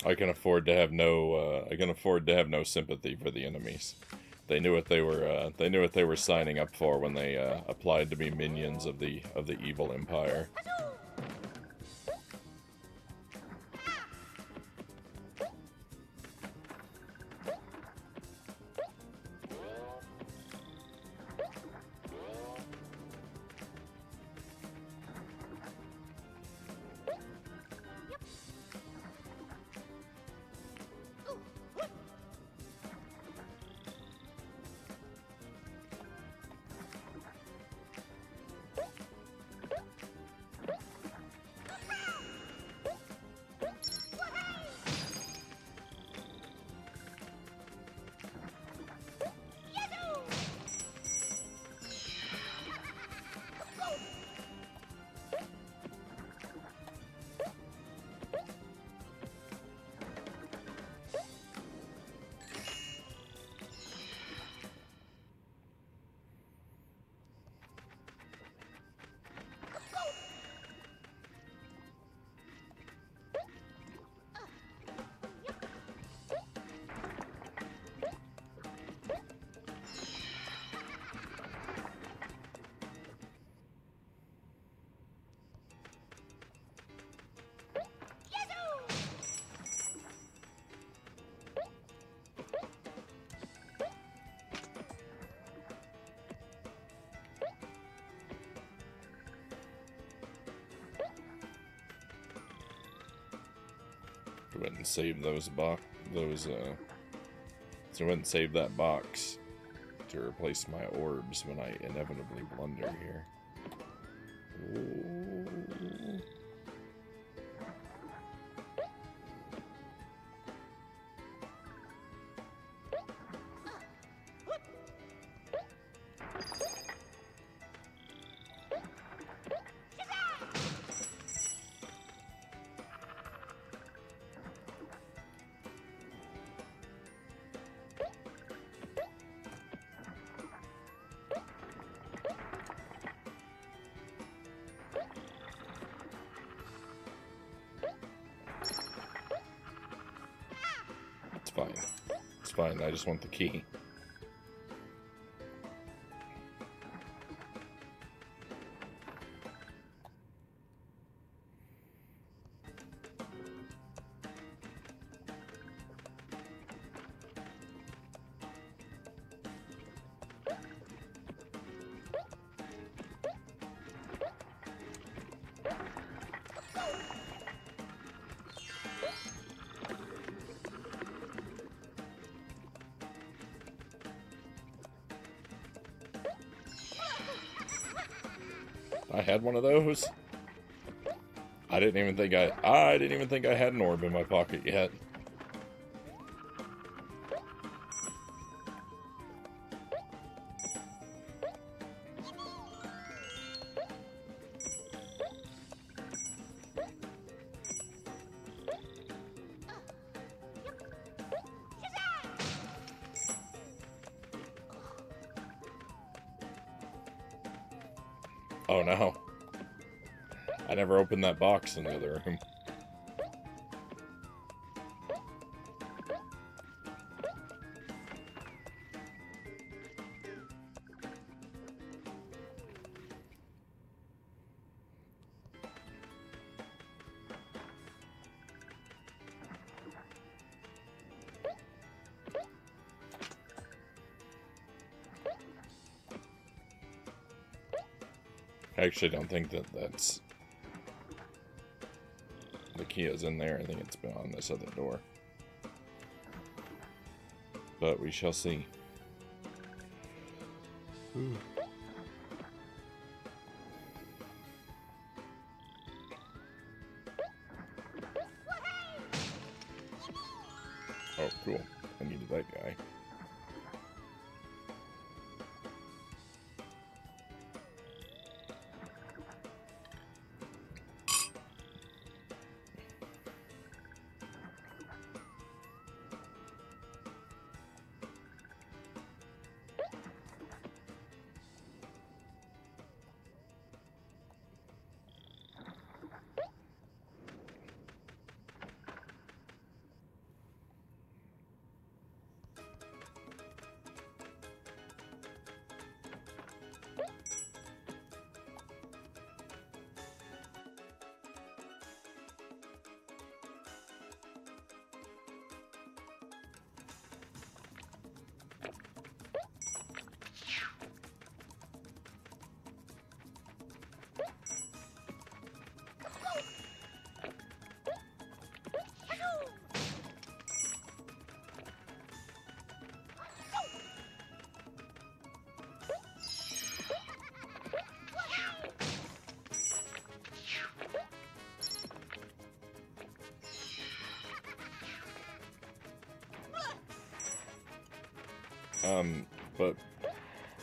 I can afford to have no sympathy for the enemies. They knew what they were. They knew what they were signing up for when they applied to be minions of the evil empire. Go ahead and save so I went and save that box to replace my orbs when I inevitably blunder here. Ooh. It's fine, I just want the key. I had one of those. I didn't even think I had an orb in my pocket yet. Oh no. I never opened that box in the other room. I actually don't think that that's... the key is in there. I think it's on this other door. But we shall see. Ooh. Oh, cool. I needed that guy.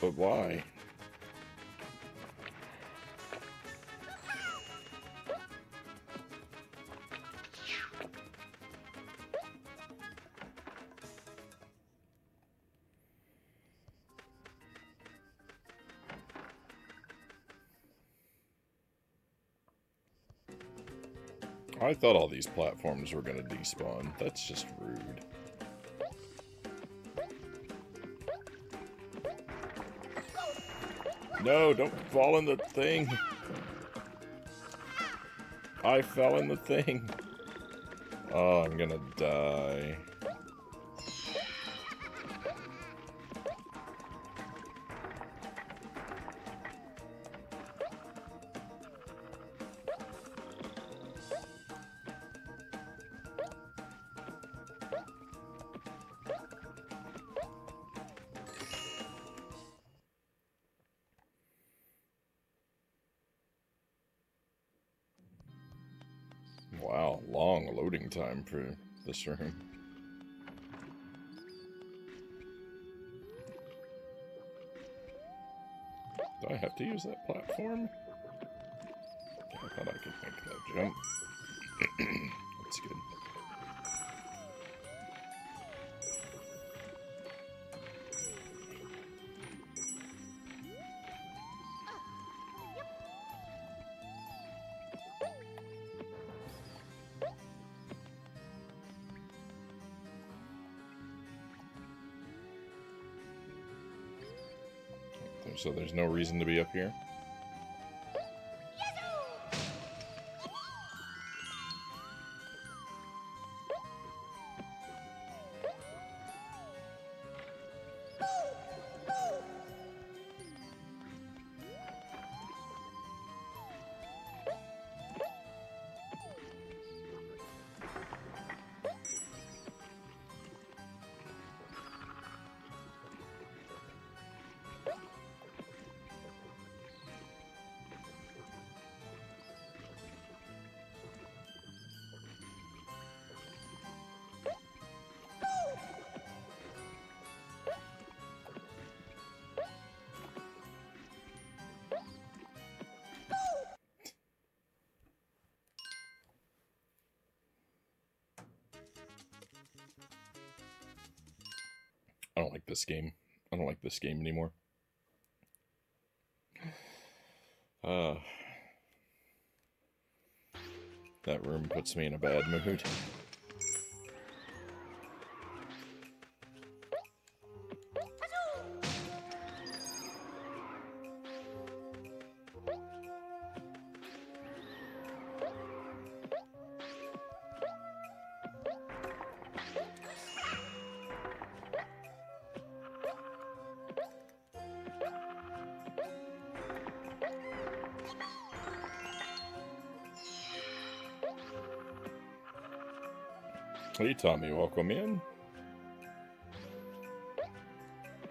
But why? I thought all these platforms were going to despawn. That's just rude. No, don't fall in the thing. I fell in the thing. Oh, I'm gonna die. Wow, long loading time for this room. Do I have to use that platform? I thought I could make that jump. That's good. So there's no reason to be up here? I don't like this game. I don't like this game anymore. That room puts me in a bad mood. Hey Tommy, welcome in.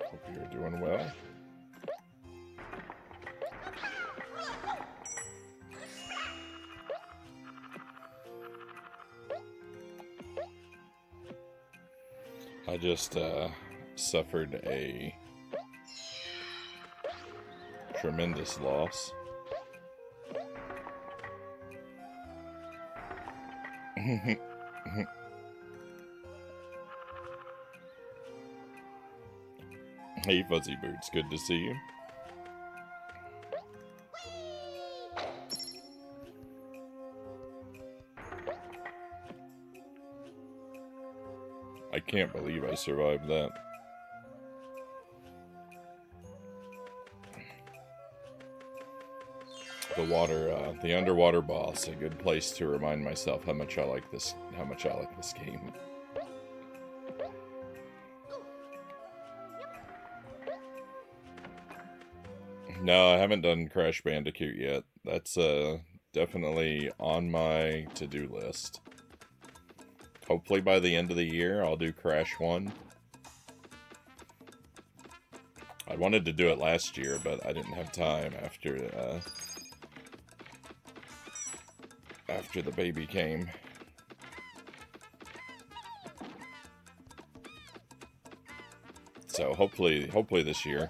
Hope you're doing well. I just suffered a tremendous loss. Hey Fuzzy Boots, good to see you. I can't believe I survived that. The underwater boss, a good place to remind myself how much I like this game. No, I haven't done Crash Bandicoot yet. That's definitely on my to-do list. Hopefully by the end of the year, I'll do Crash 1. I wanted to do it last year, but I didn't have time after the baby came. So hopefully this year.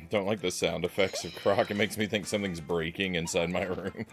Don't like the sound effects of Croc. It makes me think something's breaking inside my room.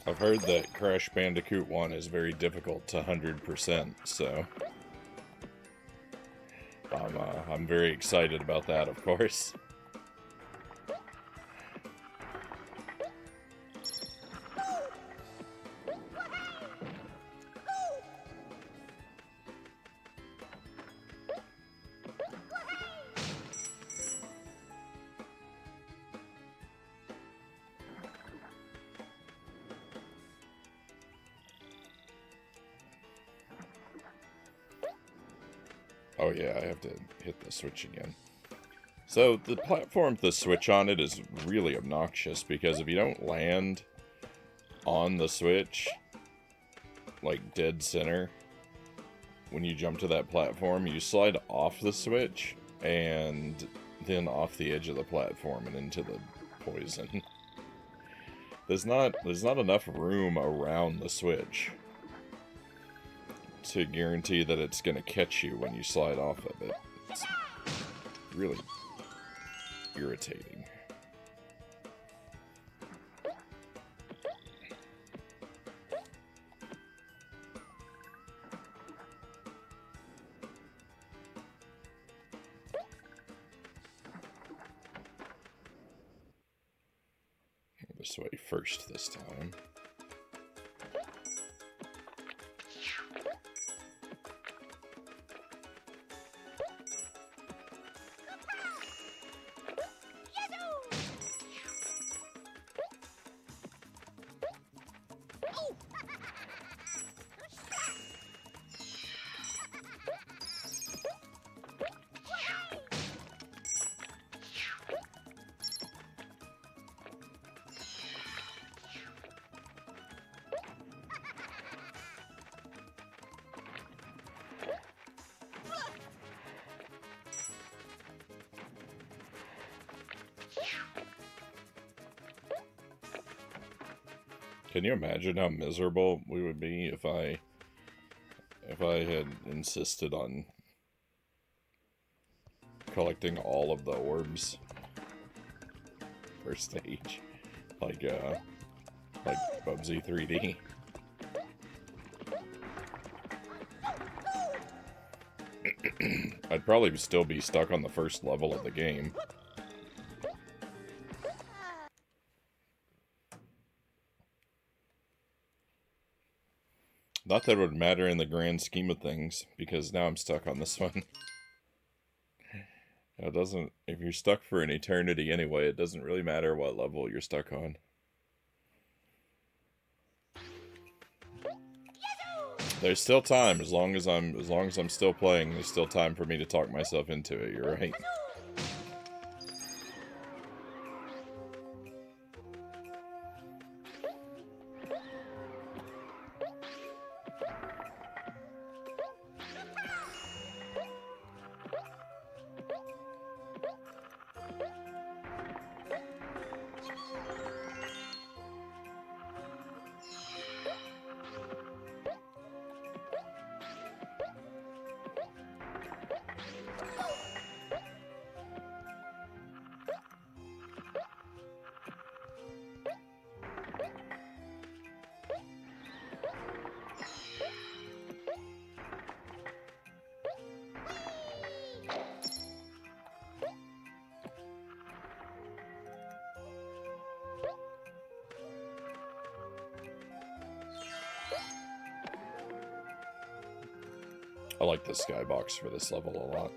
I've heard that Crash Bandicoot 1 is very difficult to 100%, so I'm very excited about that, of course. Oh yeah, I have to hit the switch again. So the platform to switch on it is really obnoxious because if you don't land on the switch, like dead center, when you jump to that platform, you slide off the switch and then off the edge of the platform and into the poison. There's not enough room around the switch to guarantee that it's going to catch you when you slide off of it. It's really irritating. this way first this time. Can you imagine how miserable we would be if I had insisted on collecting all of the orbs per stage, like Bubsy 3D? I'd probably still be stuck on the first level of the game. Not that it would matter in the grand scheme of things, because now I'm stuck on this one. It doesn't, if you're stuck for an eternity anyway, it doesn't really matter what level you're stuck on. There's still time, as long as I'm still playing, there's still time for me to talk myself into it, you're right. I like the skybox for this level a lot.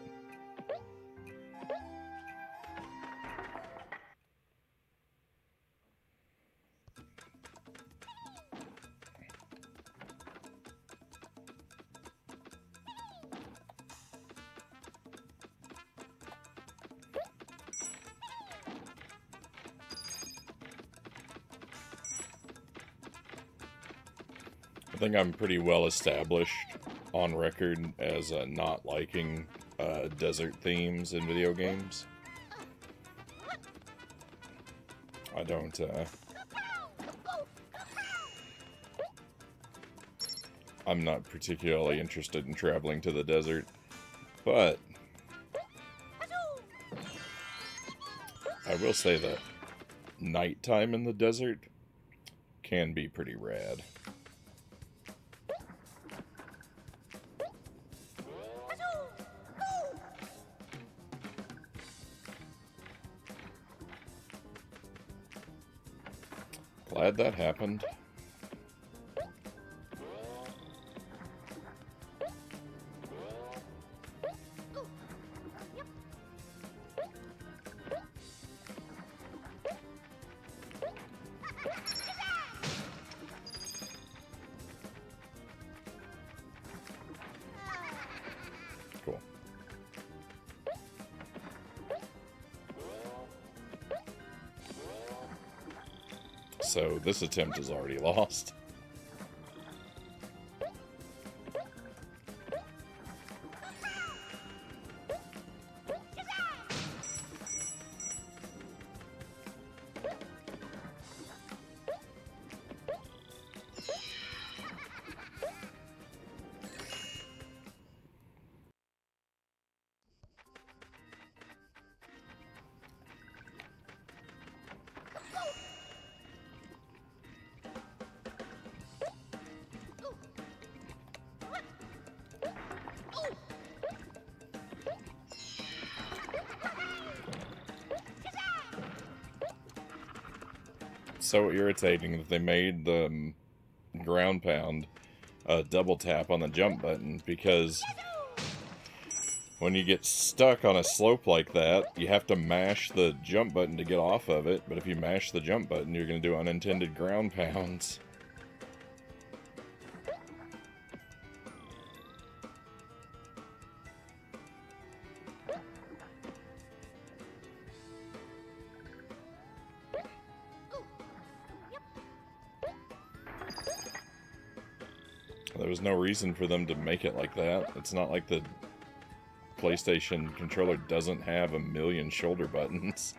I think I'm pretty well established on record as not liking desert themes in video games. I don't, I'm not particularly interested in traveling to the desert, but I will say that nighttime in the desert can be pretty rad. Glad that happened. Cool. So this attempt is already lost. so irritating that they made the ground pound double tap on the jump button, because when you get stuck on a slope like that, you have to mash the jump button to get off of it, but if you mash the jump button, you're going to do unintended ground pounds. There was no reason for them to make it like that. It's not like the PlayStation controller doesn't have a million shoulder buttons.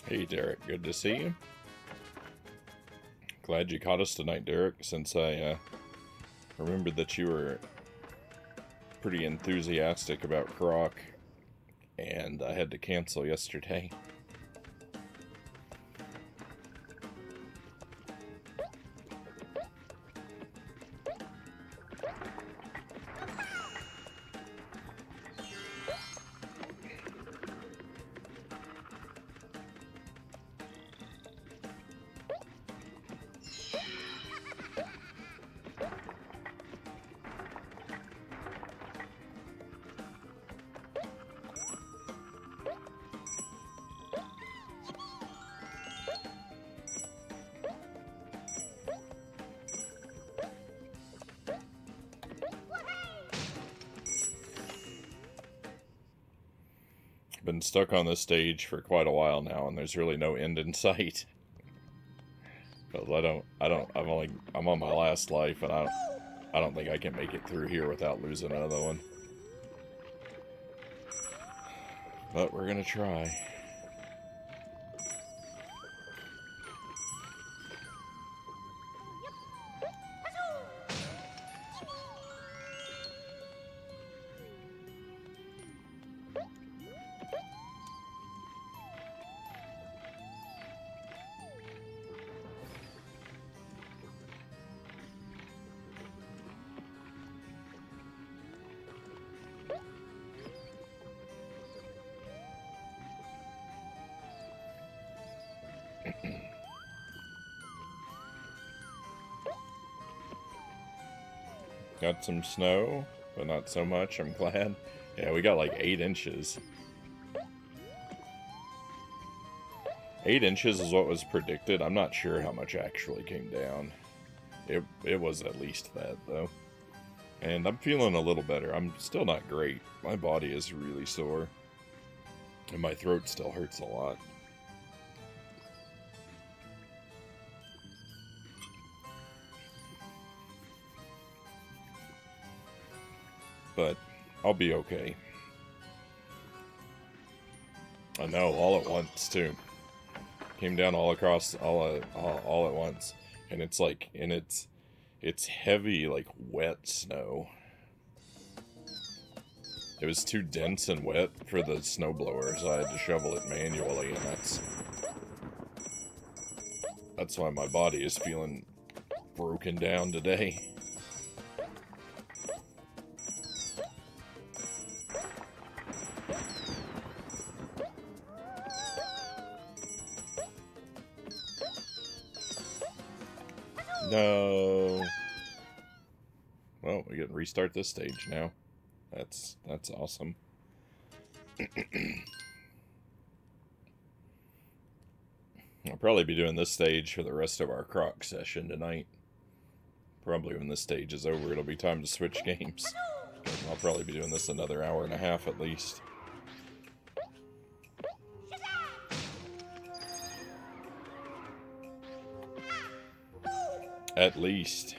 Hey Derek, good to see you. Glad you caught us tonight, Derek, since I remembered that you were pretty enthusiastic about Croc, and I had to cancel yesterday. Been stuck on this stage for quite a while now, and there's really no end in sight. Because I'm on my last life, and I don't think I can make it through here without losing another one. But we're gonna try. Got some snow, but not so much, I'm glad. Yeah, we got like 8 inches. 8 inches is what was predicted. I'm not sure how much actually came down. It was at least that, though. And I'm feeling a little better. I'm still not great. My body is really sore. And my throat still hurts a lot. but I'll be okay. I know, all at once too. Came down all across, all at once, and it's like, it's heavy, like wet snow. It was too dense and wet for the snowblower, so I had to shovel it manually, and that's why my body is feeling broken down today. No. Well, we can restart this stage now. That's awesome. I'll probably be doing this stage for the rest of our Croc session tonight. Probably when this stage is over, it'll be time to switch games. I'll probably be doing this another hour and a half at least. At least.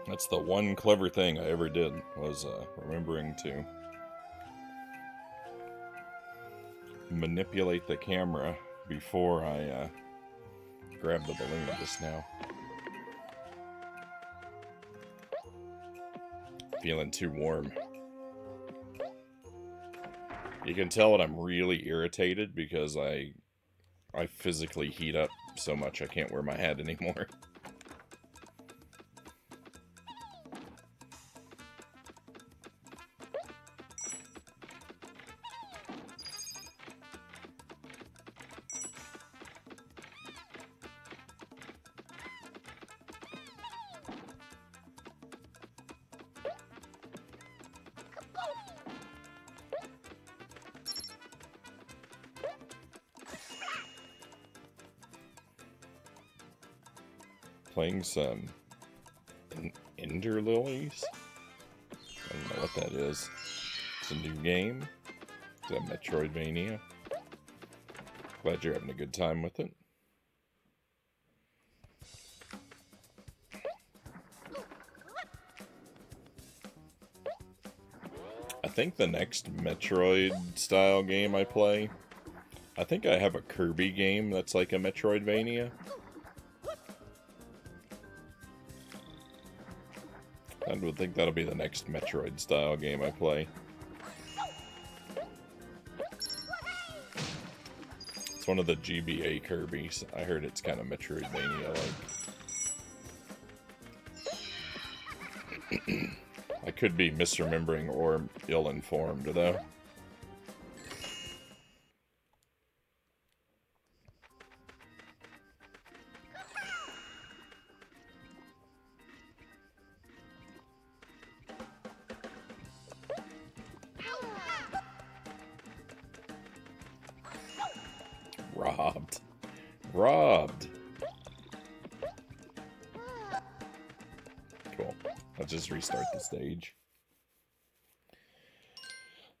That's the one clever thing I ever did, was remembering to manipulate the camera before I grabbed the balloon just now. Feeling too warm. You can tell when I'm really irritated because I physically heat up so much I can't wear my hat anymore. Playing some Ender Lilies? I don't know what that is. It's a new game. It's a Metroidvania. Glad you're having a good time with it. I think the next Metroid style game I play, I think I have a Kirby game that's like a Metroidvania. I would think that'll be the next Metroid-style game I play. It's one of the GBA Kirbys. I heard it's kind of Metroidvania-like. I could be misremembering or ill-informed, though. Robbed. Robbed. Cool. Let's just restart the stage.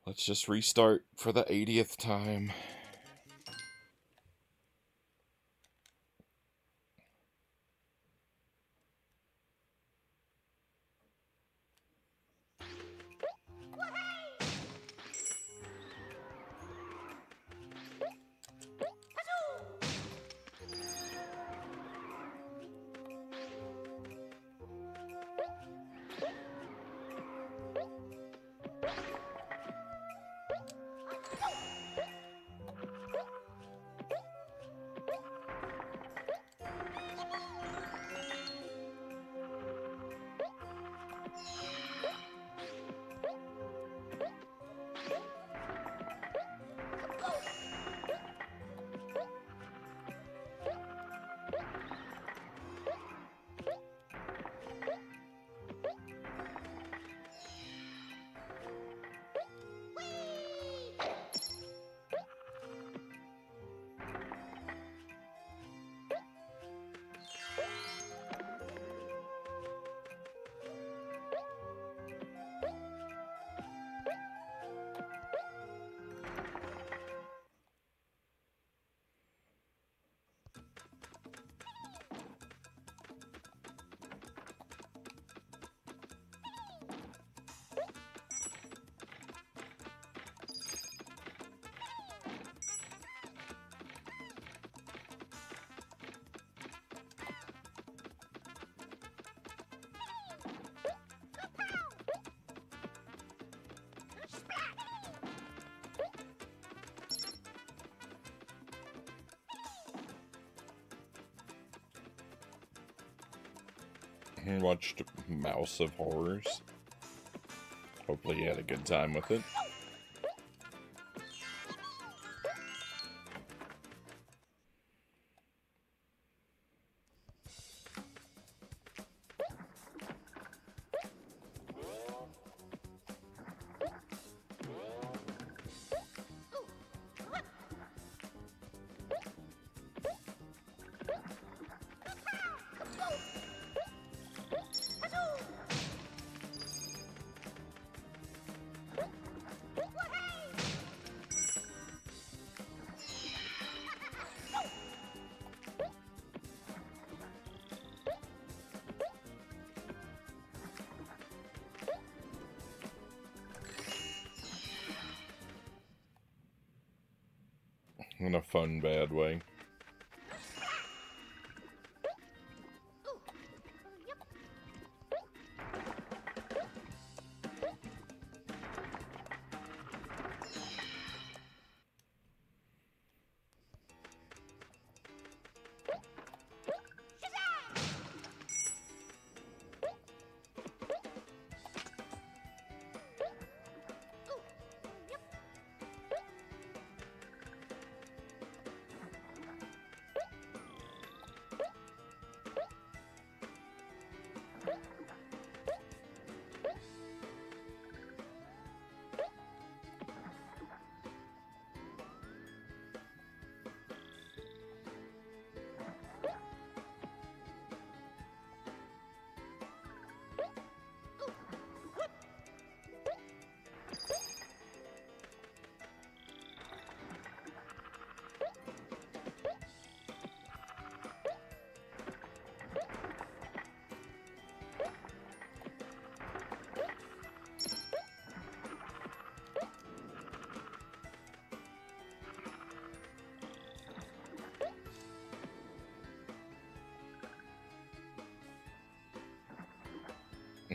Let's just restart for the 80th time. Watched Mouse of Horrors. Hopefully you had a good time with it. In a fun, bad way.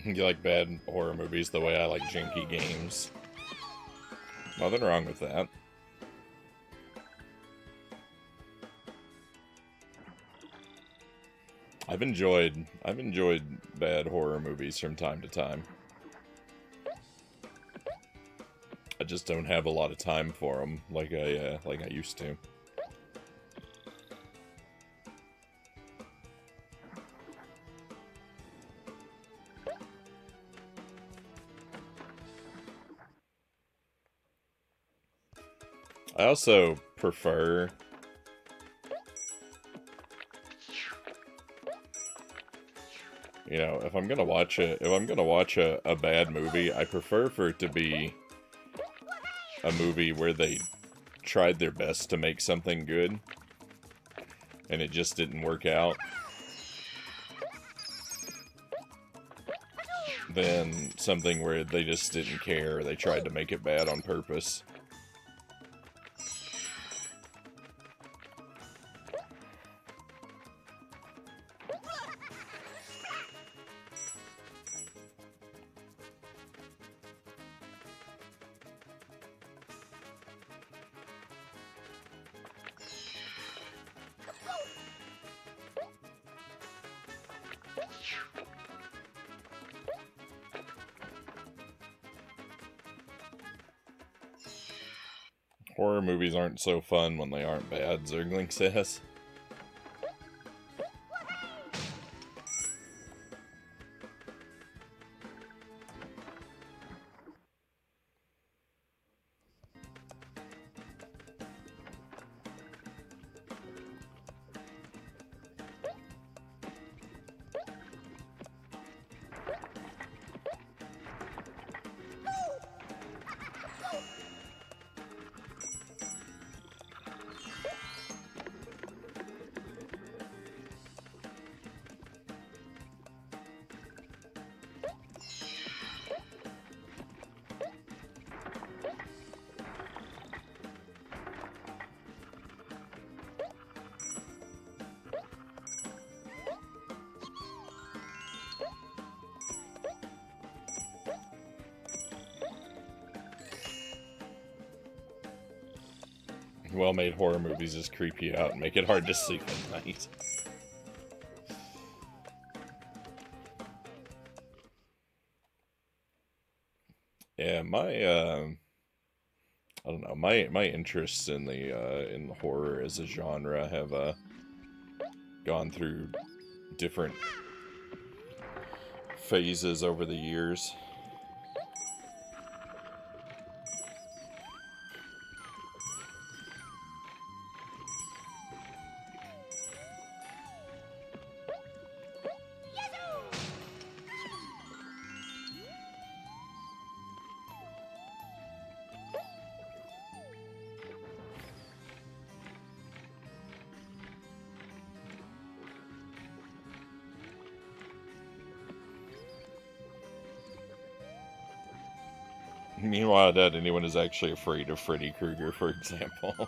You like bad horror movies the way I like janky games. Nothing wrong with that. I've enjoyed bad horror movies from time to time. I just don't have a lot of time for them like I used to. I also prefer if I'm gonna watch a bad movie, I prefer for it to be a movie where they tried their best to make something good and it just didn't work out, than something where they just didn't care, or they tried to make it bad on purpose. Horror movies aren't so fun when they aren't bad, Zergling says. Well-made horror movies just creep you out and make it hard to sleep at night. Yeah, my I don't know, my interests in the horror as a genre have gone through different phases over the years. Meanwhile, that anyone is actually afraid of Freddy Krueger, for example.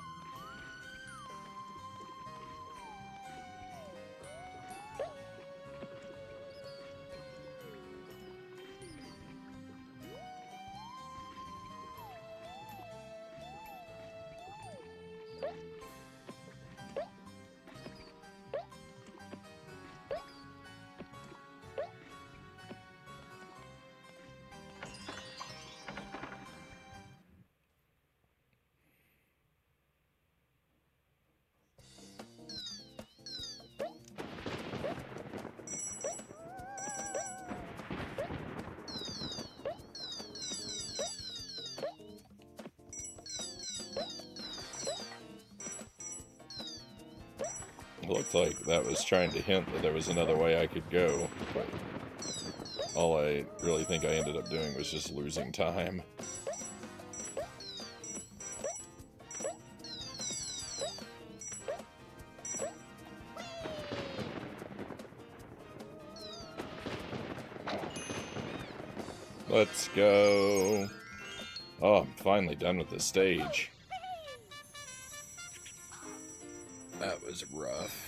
It looked like that was trying to hint that there was another way I could go, but all I really think I ended up doing was just losing time. Let's go. Oh, I'm finally done with the stage. That was rough.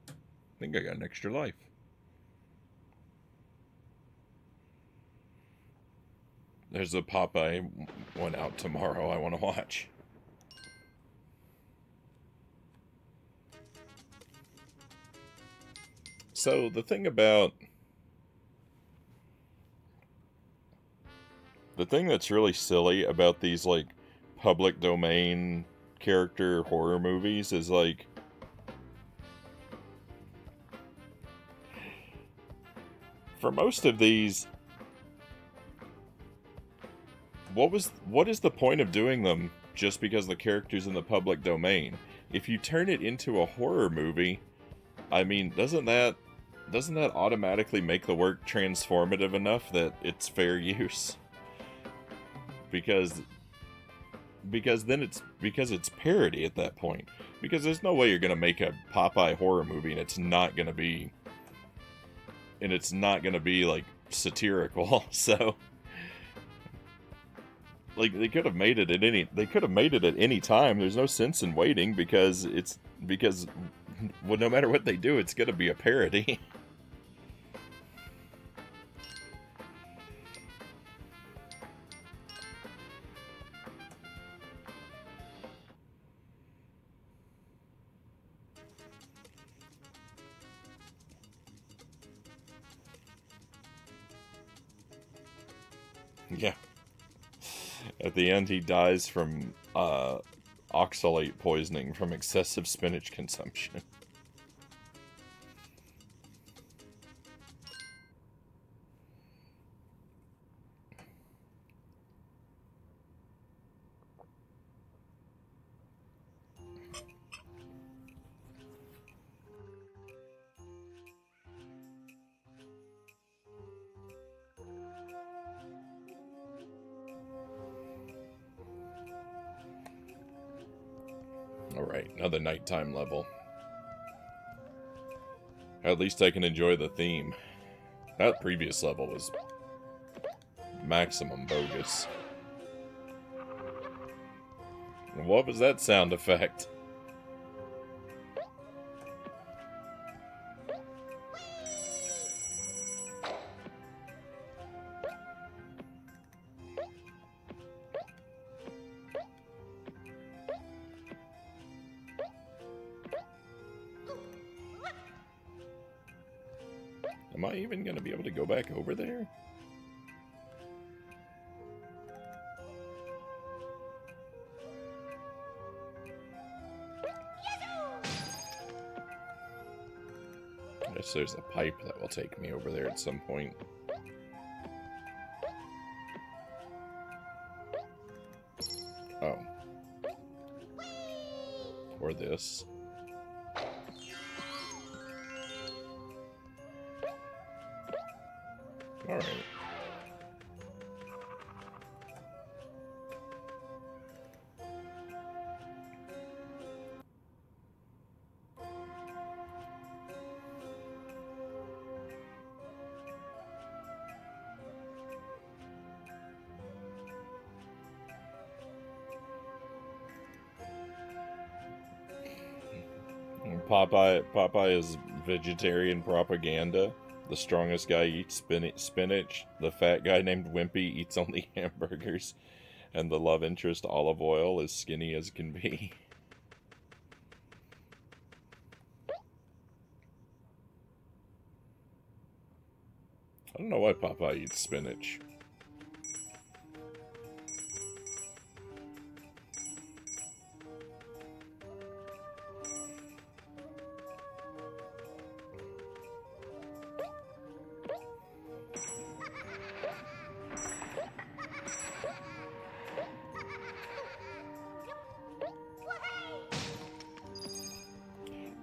I think I got an extra life. There's a Popeye one out tomorrow I want to watch. So the thing that's really silly about these like public domain character horror movies is like for most of these, what is the point of doing them just because the character's in the public domain? If you turn it into a horror movie, I mean, doesn't that automatically make the work transformative enough that it's fair use? Because then it's parody at that point. Because there's no way you're gonna make a Popeye horror movie and it's not gonna be like satirical. So like they could have made it at any time. There's no sense in waiting because well, no matter what they do, it's gonna be a parody. Yeah. At the end, he dies from oxalate poisoning from excessive spinach consumption. Alright, another nighttime level. At least I can enjoy the theme. That previous level was maximum bogus. What was that sound effect? Am I even going to be able to go back over there? I guess there's a pipe that will take me over there at some point. Oh. Or this. Alright. Popeye is vegetarian propaganda. The strongest guy eats spinach. The fat guy named Wimpy eats only hamburgers. And the love interest, Olive Oil, is skinny as can be. I don't know why Popeye eats spinach.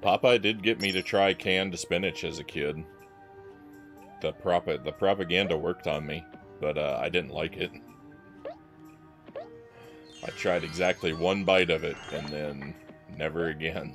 Popeye did get me to try canned spinach as a kid. The propaganda worked on me, but I didn't like it. I tried exactly one bite of it, and then never again.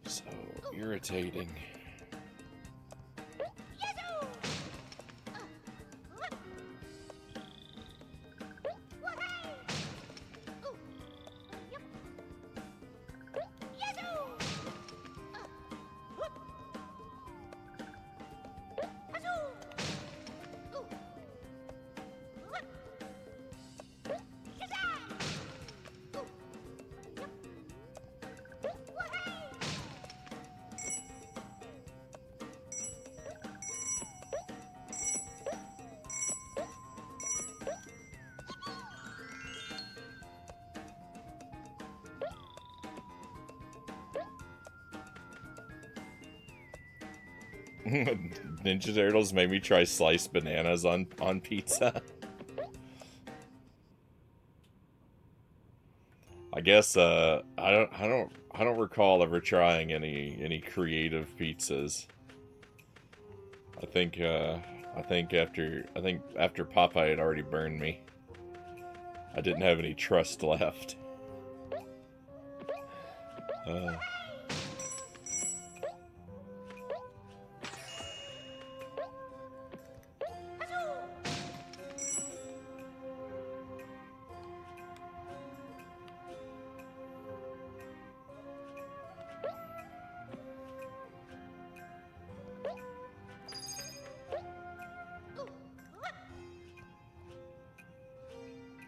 So irritating. Ninja Turtles made me try sliced bananas on pizza. I guess I don't recall ever trying any creative pizzas. I think after Popeye had already burned me, I didn't have any trust left.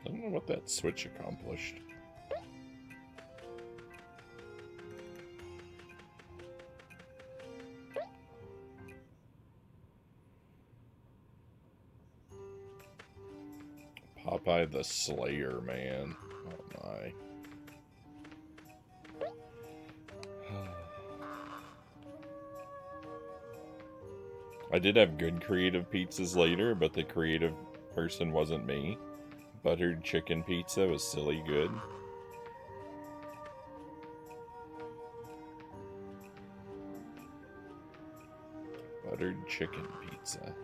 I don't know what that switch accomplished. Popeye the Slayer, man. Oh my. I did have good creative pizzas later, but the creative person wasn't me. Buttered chicken pizza was silly good. Buttered chicken pizza.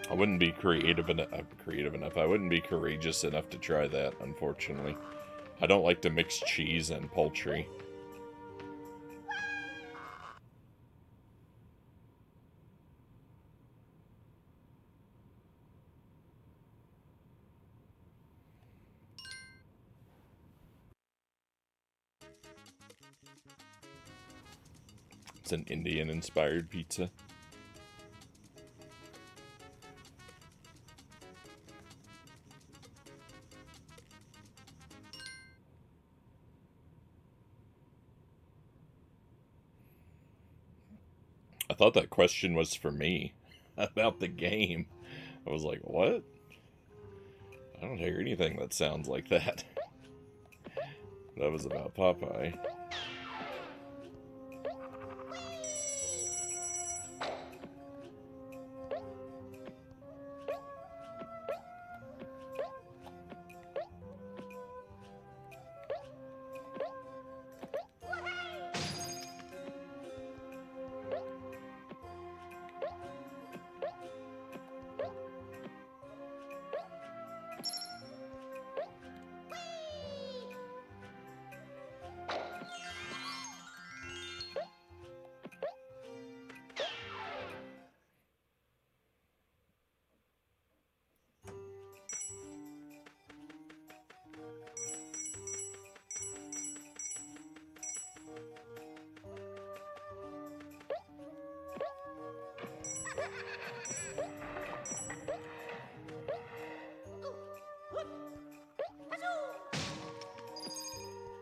I wouldn't be creative enough. I wouldn't be courageous enough to try that, unfortunately. I don't like to mix cheese and poultry. It's an Indian-inspired pizza. I thought that question was for me about the game. I was like, what? I don't hear anything that sounds like that. That was about Popeye.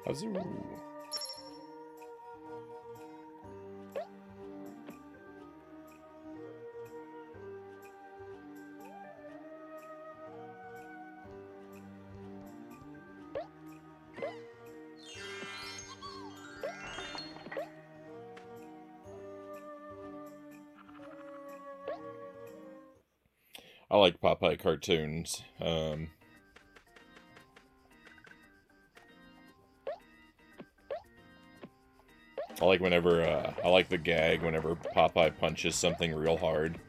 Azoo. I like Popeye cartoons. I like I like the gag whenever Popeye punches something real hard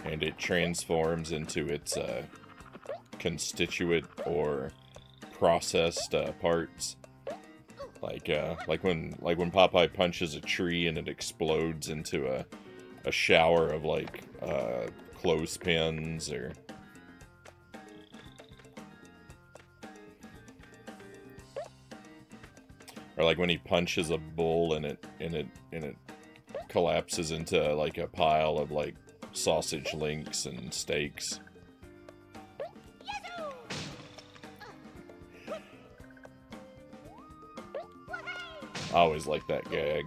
and it transforms into its constituent or processed parts. Like when Popeye punches a tree and it explodes into a shower of like clothespins or like when he punches a bull and it collapses into like a pile of like sausage links and steaks. I always like that gag.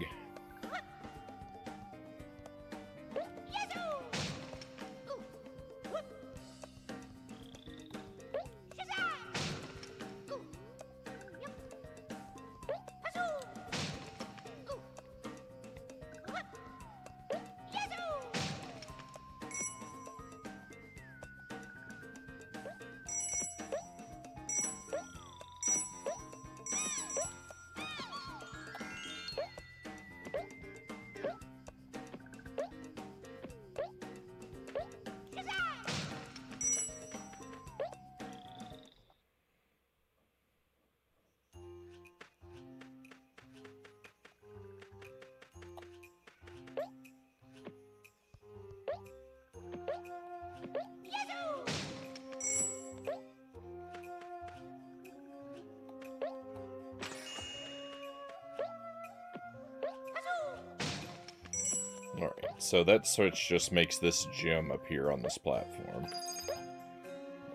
Alright, so that switch just makes this gem appear on this platform.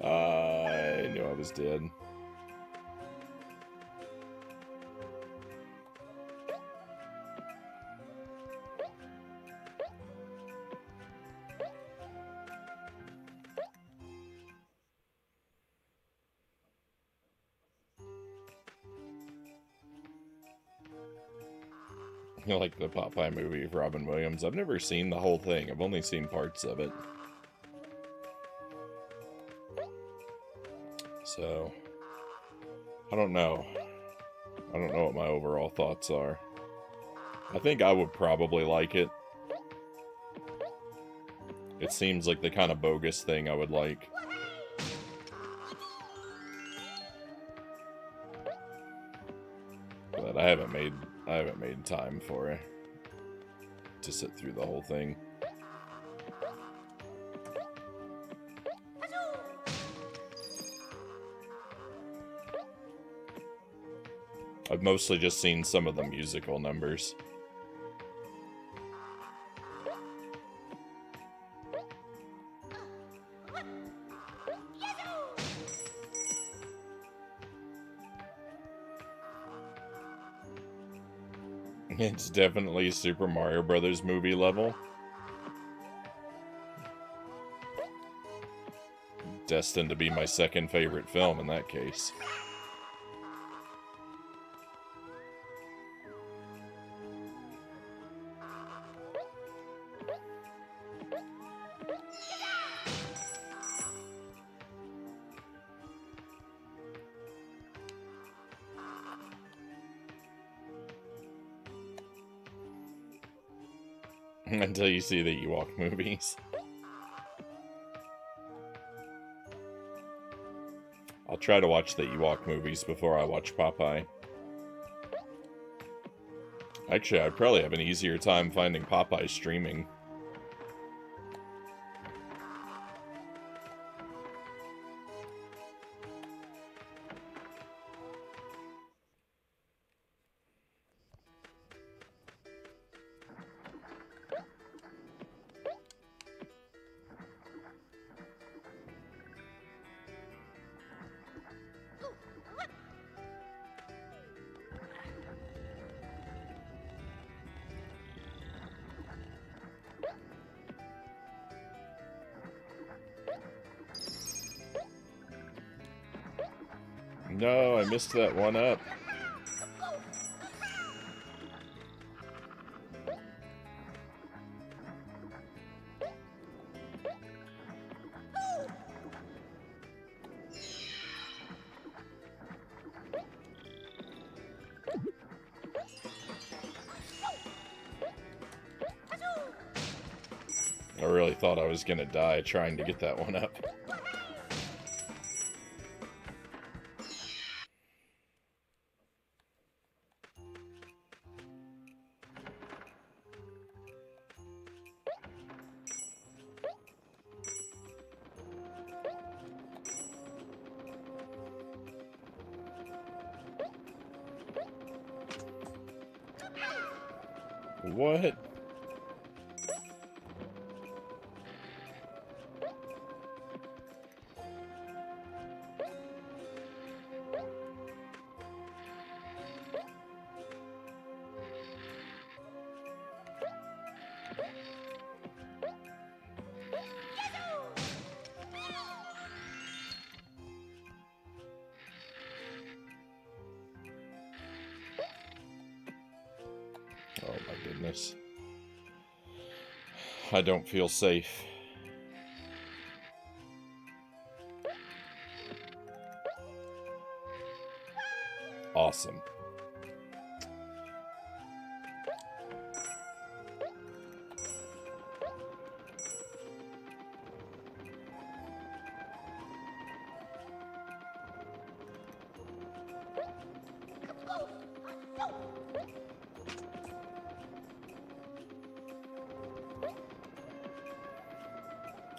I knew I was dead. Like the Popeye movie of Robin Williams. I've never seen the whole thing. I've only seen parts of it. So, I don't know. I don't know what my overall thoughts are. I think I would probably like it. It seems like the kind of bogus thing I would like. But I haven't made time for it to sit through the whole thing. I've mostly just seen some of the musical numbers. It's definitely Super Mario Brothers movie level. Destined to be my second favorite film in that case. Until you see the Ewok movies. I'll try to watch the Ewok movies before I watch Popeye. Actually, I'd probably have an easier time finding Popeye streaming. No, I missed that one up. I really thought I was gonna die trying to get that one up. What? Oh my goodness. I don't feel safe. Awesome.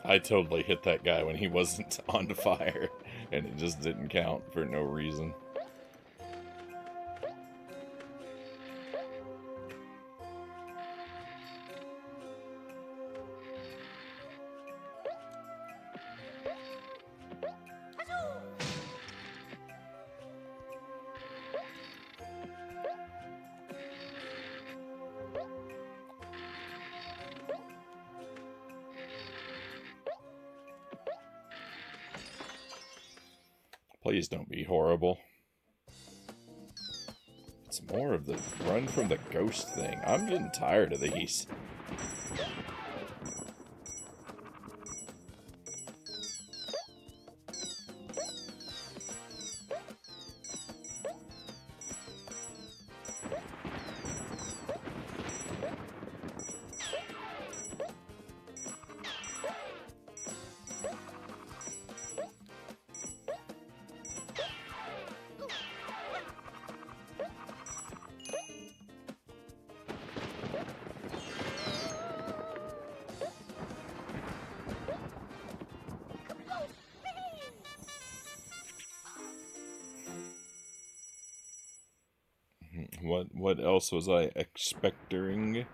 I totally hit that guy when he wasn't on fire, and it just didn't count for no reason. Please don't be horrible. It's more of the run from the ghost thing. I'm getting tired of these. What else was I expecting?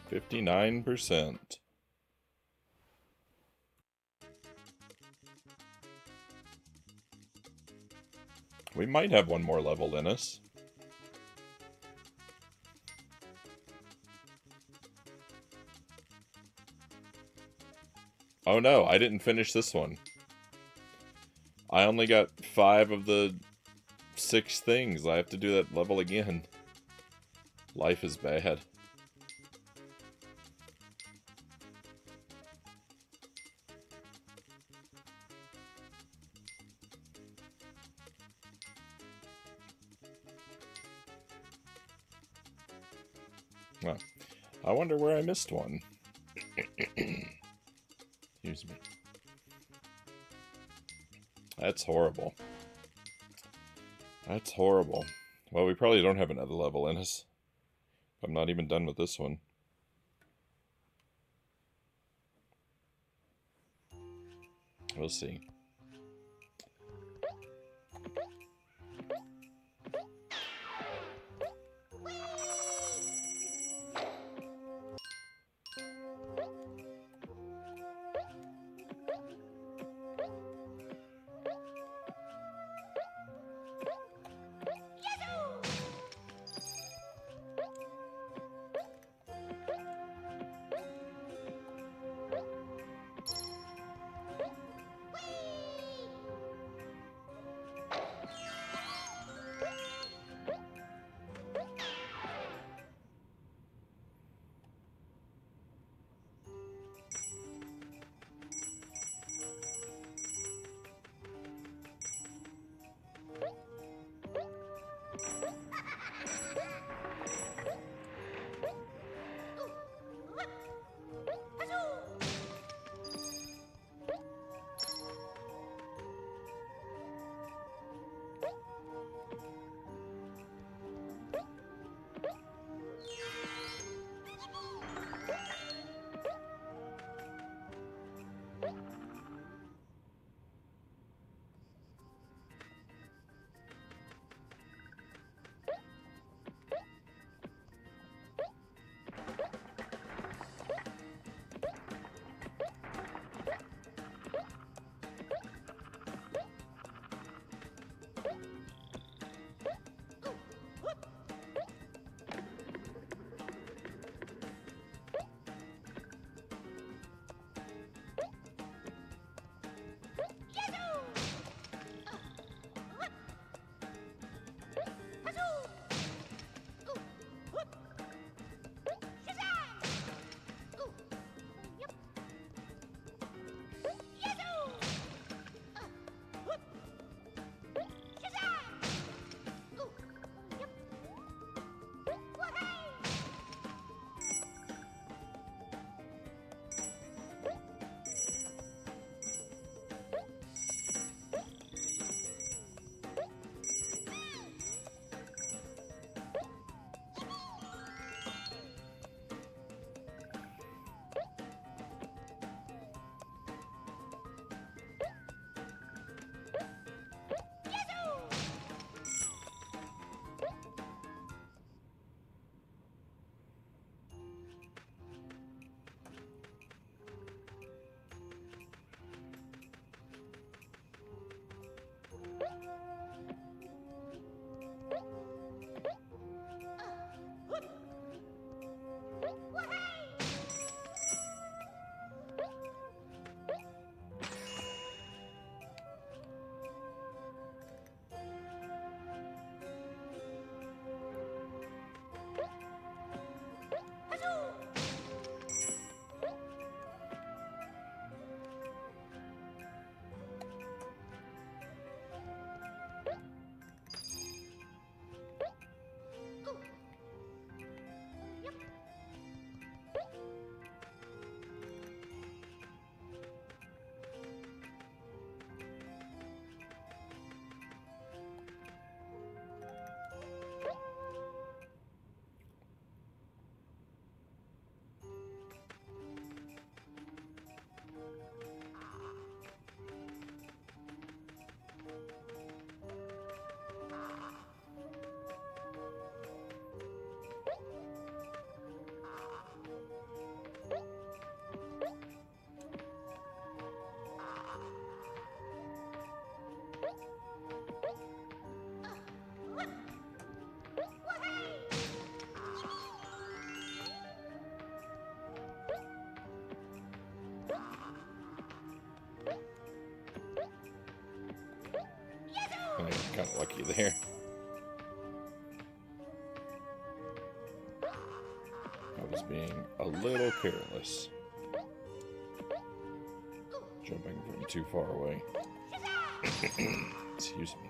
$59%. We might have one more level in us. Oh no, I didn't finish this one. I only got 5 of the 6 things. I have to do that level again. Life is bad. Well, I wonder where I missed one. Excuse me. That's horrible. That's horrible. Well, we probably don't have another level in us. I'm not even done with this one. We'll see. I got kind of lucky there. I was being a little careless. Jumping from too far away. Excuse me.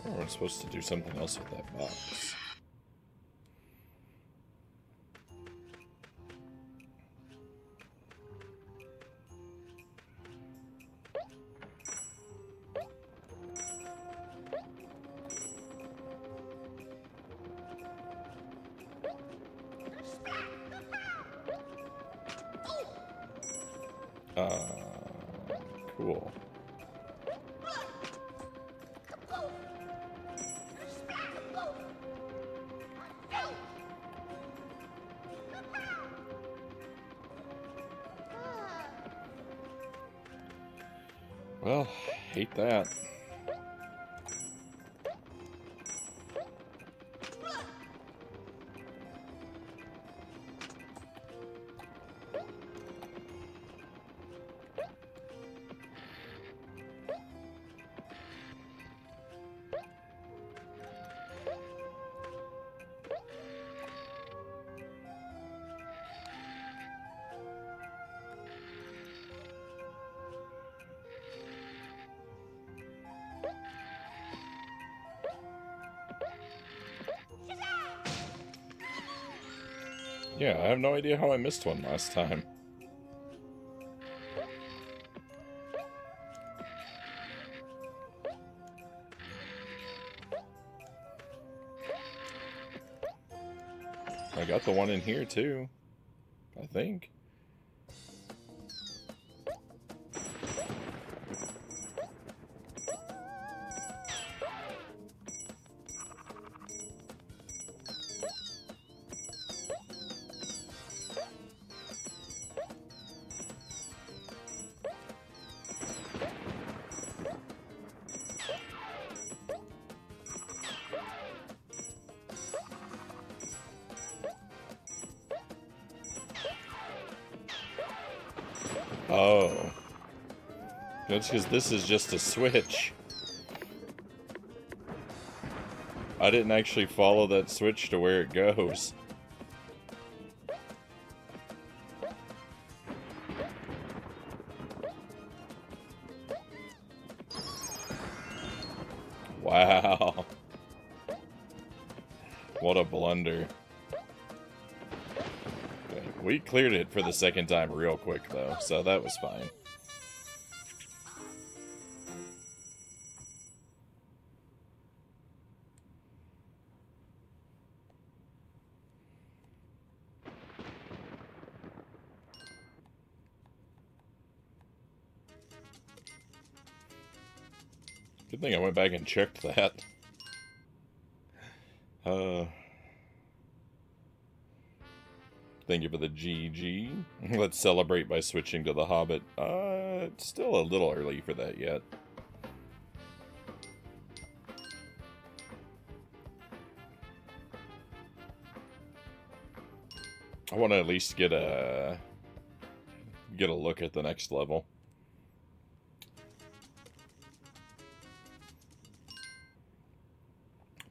Oh, we're supposed to do something else with that box. Cool. Well, hate that. Yeah, I have no idea how I missed one last time. I got the one in here too, I think. Oh. That's because this is just a switch. I didn't actually follow that switch to where it goes. Wow. What a blunder. Okay, we cleared it for the second time real quick, though, so that was fine. Good thing I went back and checked that. Thank you for the GG. Let's celebrate by switching to the Hobbit. It's still a little early for that yet. I want to at least get a look at the next level.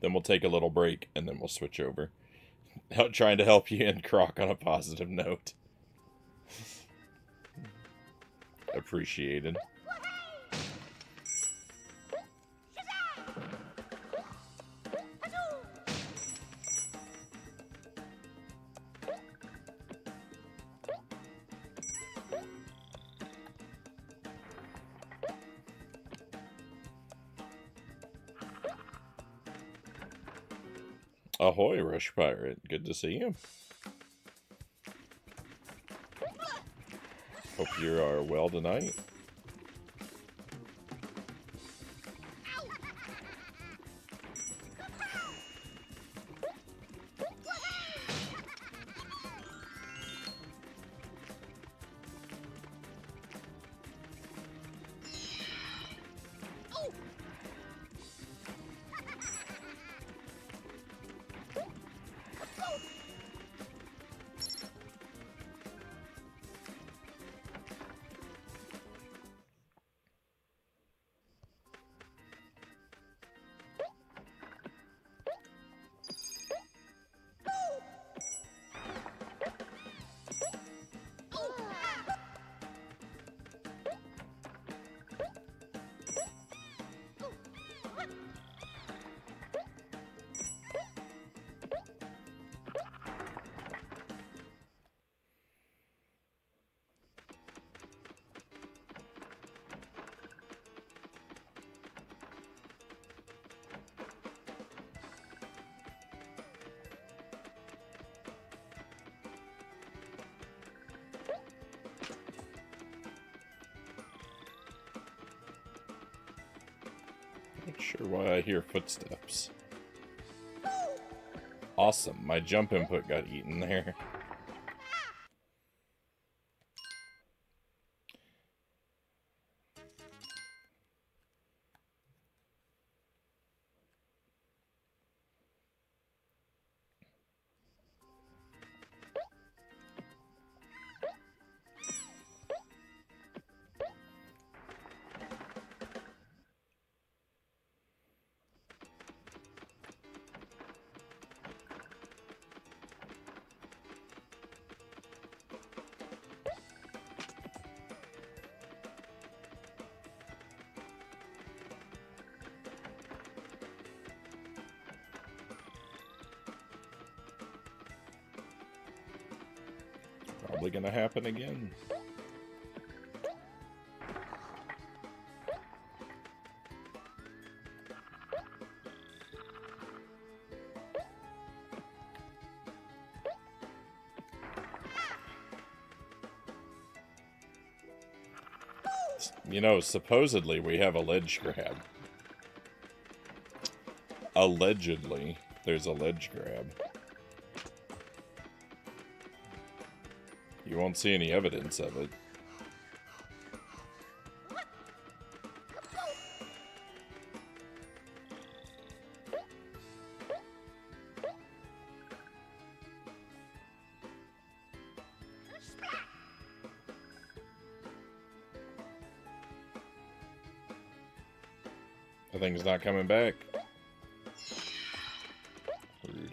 Then we'll take a little break, and then we'll switch over. Trying to help you and Croc on a positive note. Appreciated. Ahoy, Rush Pirate. Good to see you. Hope you are well tonight. Not sure why I hear footsteps. Awesome, my jump input got eaten there. Probably gonna happen again. You know, supposedly we have a ledge grab. Allegedly, there's a ledge grab. You won't see any evidence of it. The thing's not coming back. Rude.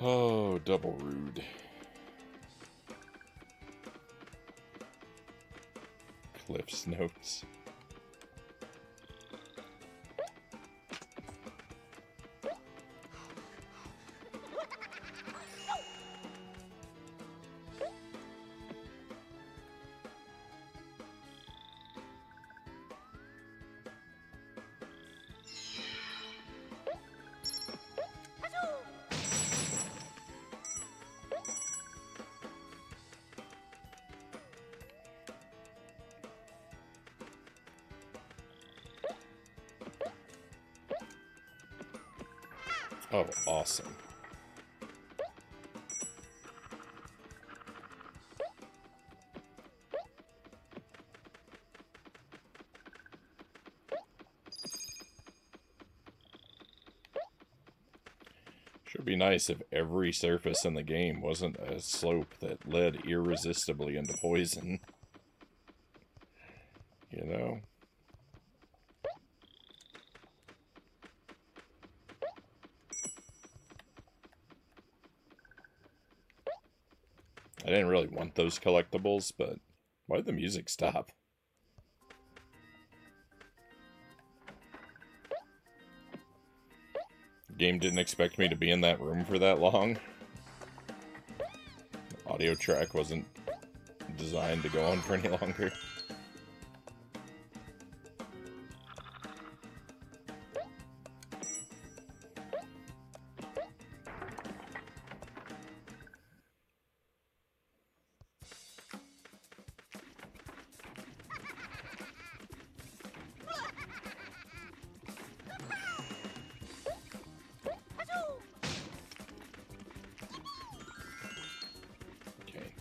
Oh, double rude. Cliff's notes. Oh, awesome. Should be nice if every surface in the game wasn't a slope that led irresistibly into poison. You know? I didn't really want those collectibles, but why did the music stop? The game didn't expect me to be in that room for that long. The audio track wasn't designed to go on for any longer.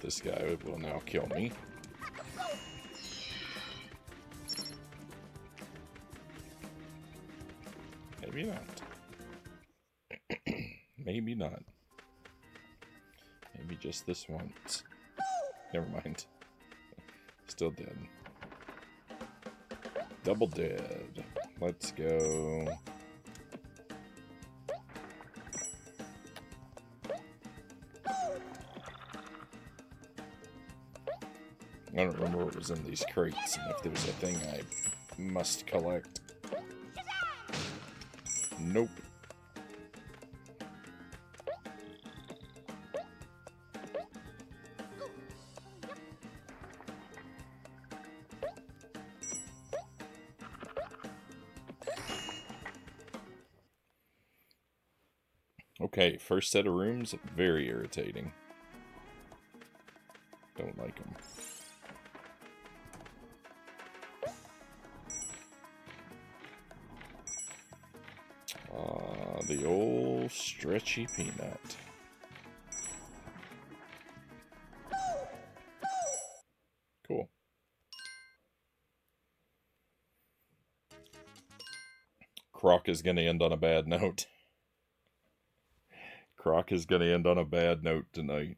This guy will now kill me. Maybe not. Maybe not. Maybe just this once. Never mind. Still dead. Double dead. Let's go. I don't remember what was in these crates, and if there was a thing I must collect. Nope. Okay, first set of rooms, very irritating. Don't like them. The old stretchy peanut. Cool. Croc is going to end on a bad note. Croc is going to end on a bad note tonight.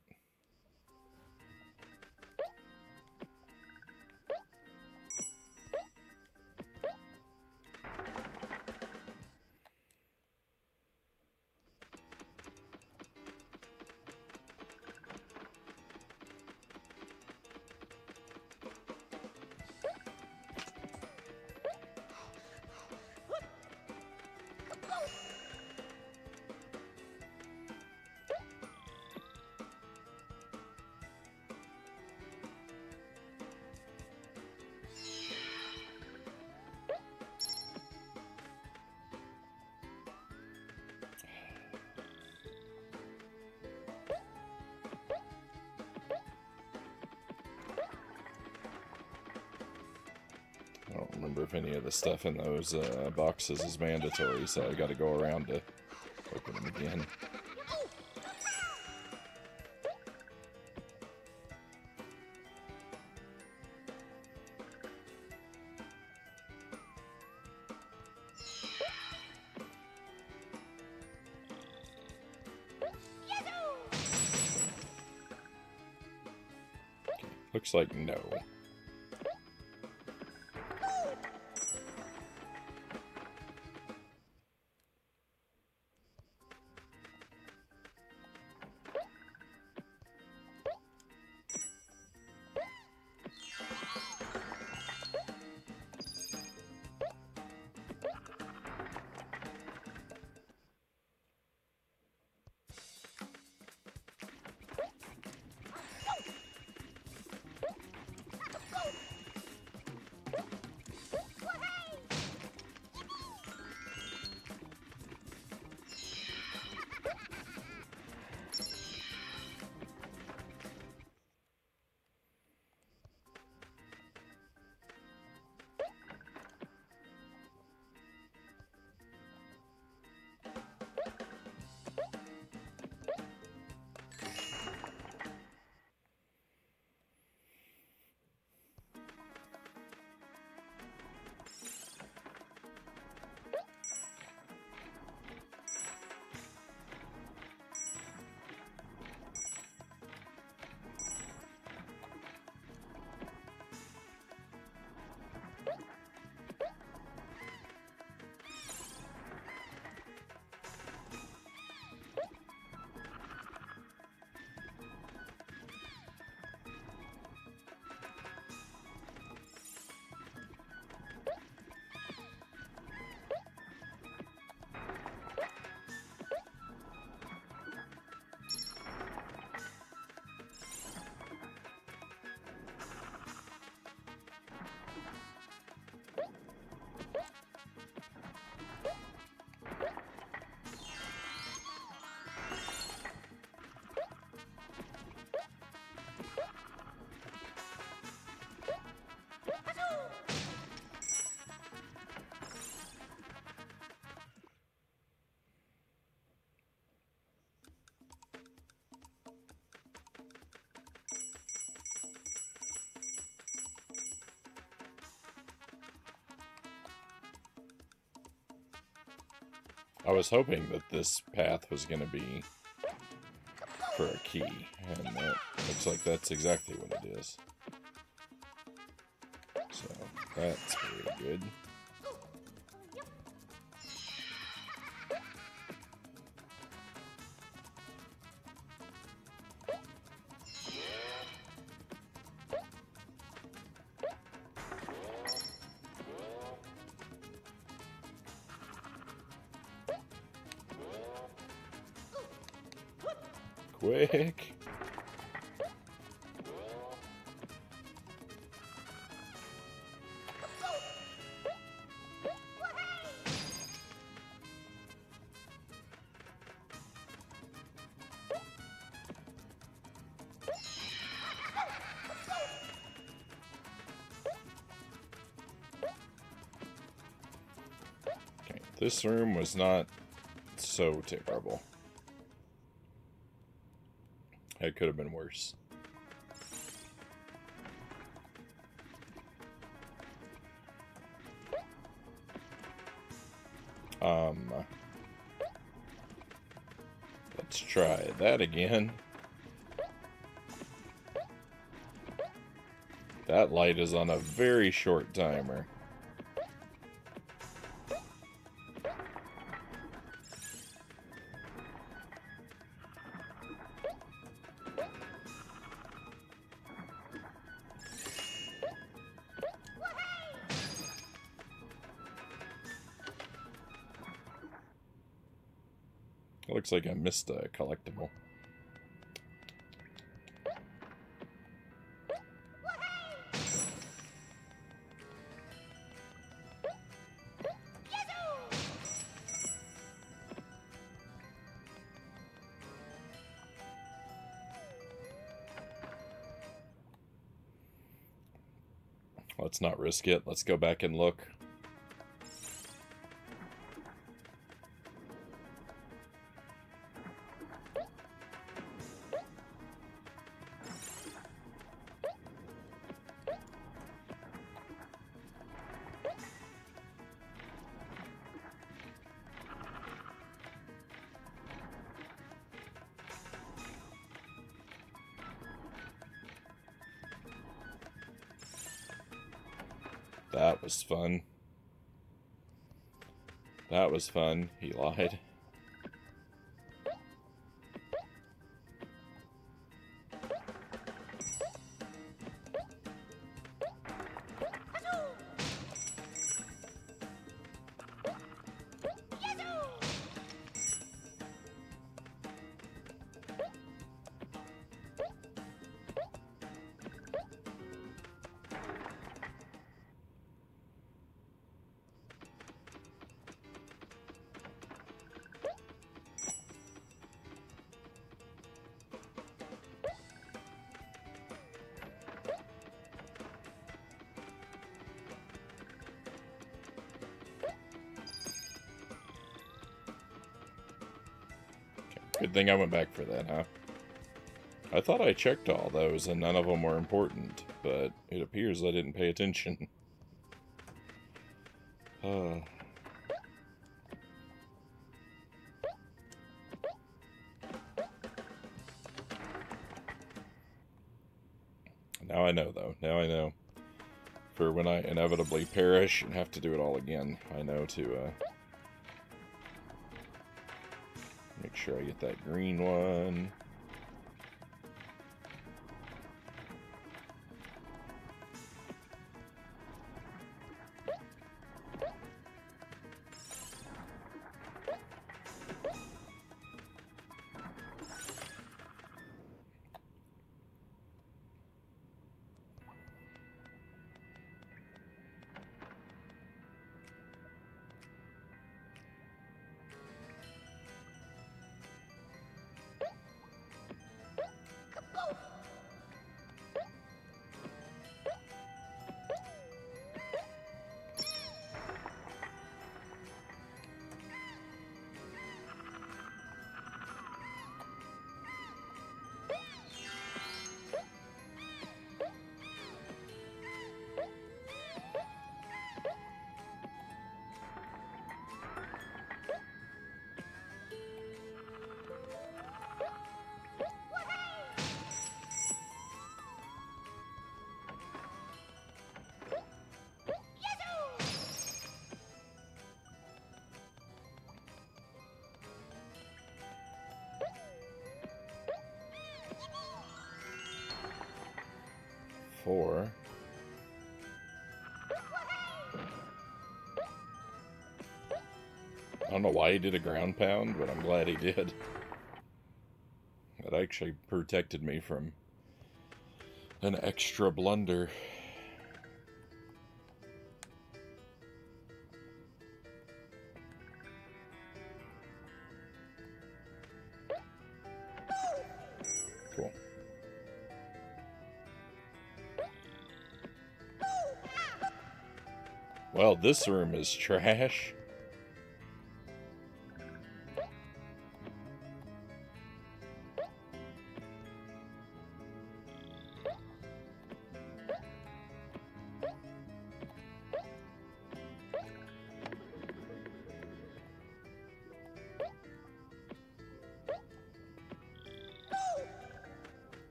I don't remember if any of the stuff in those boxes is mandatory, so I got to go around to open them again. Okay, looks like no. I was hoping that this path was going to be for a key, and that looks like that's exactly what it is. So, that's very good. Quick! Okay, this room was not so terrible. It could have been worse. Let's try that again. That light is on a very short timer. It looks like I missed a collectible. Let's not risk it. Let's go back and look. That was fun. That was fun. He lied. Good thing I went back for that, huh? I thought I checked all those and none of them were important, but it appears I didn't pay attention. Now I know, though. Now I know. For when I inevitably perish and have to do it all again, I know to, make sure I get that green one. before. I don't know why he did a ground pound, but I'm glad he did. That actually protected me from an extra blunder. Cool. Well, this room is trash.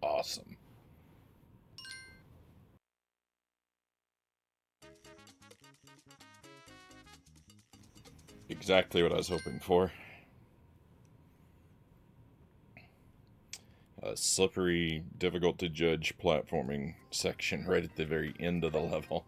Awesome. Exactly what I was hoping for. A slippery, difficult to judge platforming section right at the very end of the level.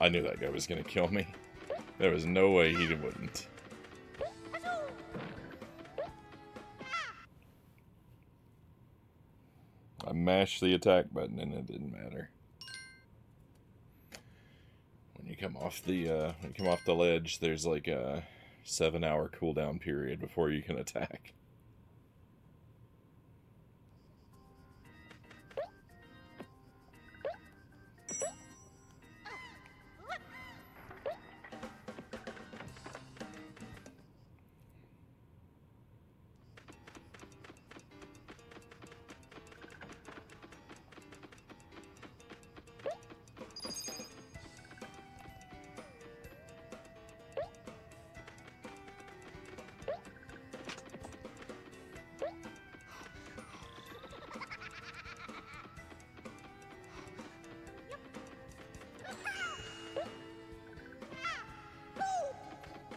I knew that guy was gonna kill me. There was no way he wouldn't. I mashed the attack button and it didn't matter. When you come off the ledge, there's like a 7-hour cooldown period before you can attack.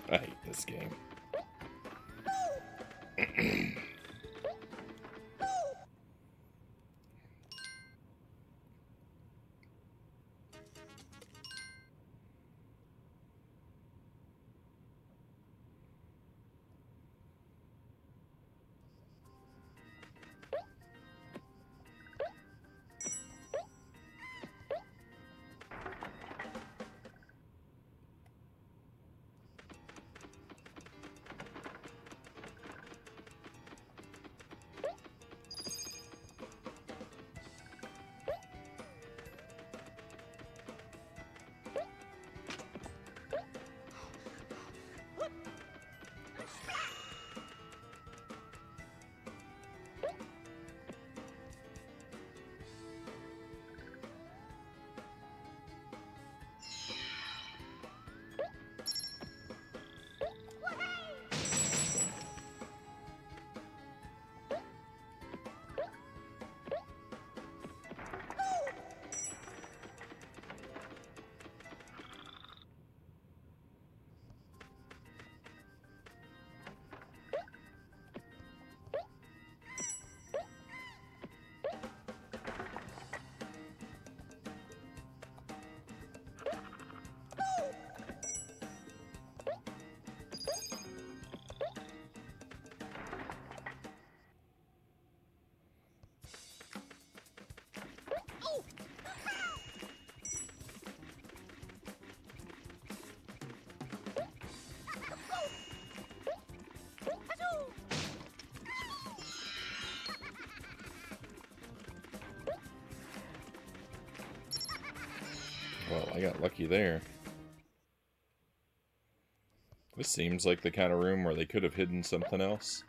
I hate this game. Well, I got lucky there. This seems like the kind of room where they could have hidden something else.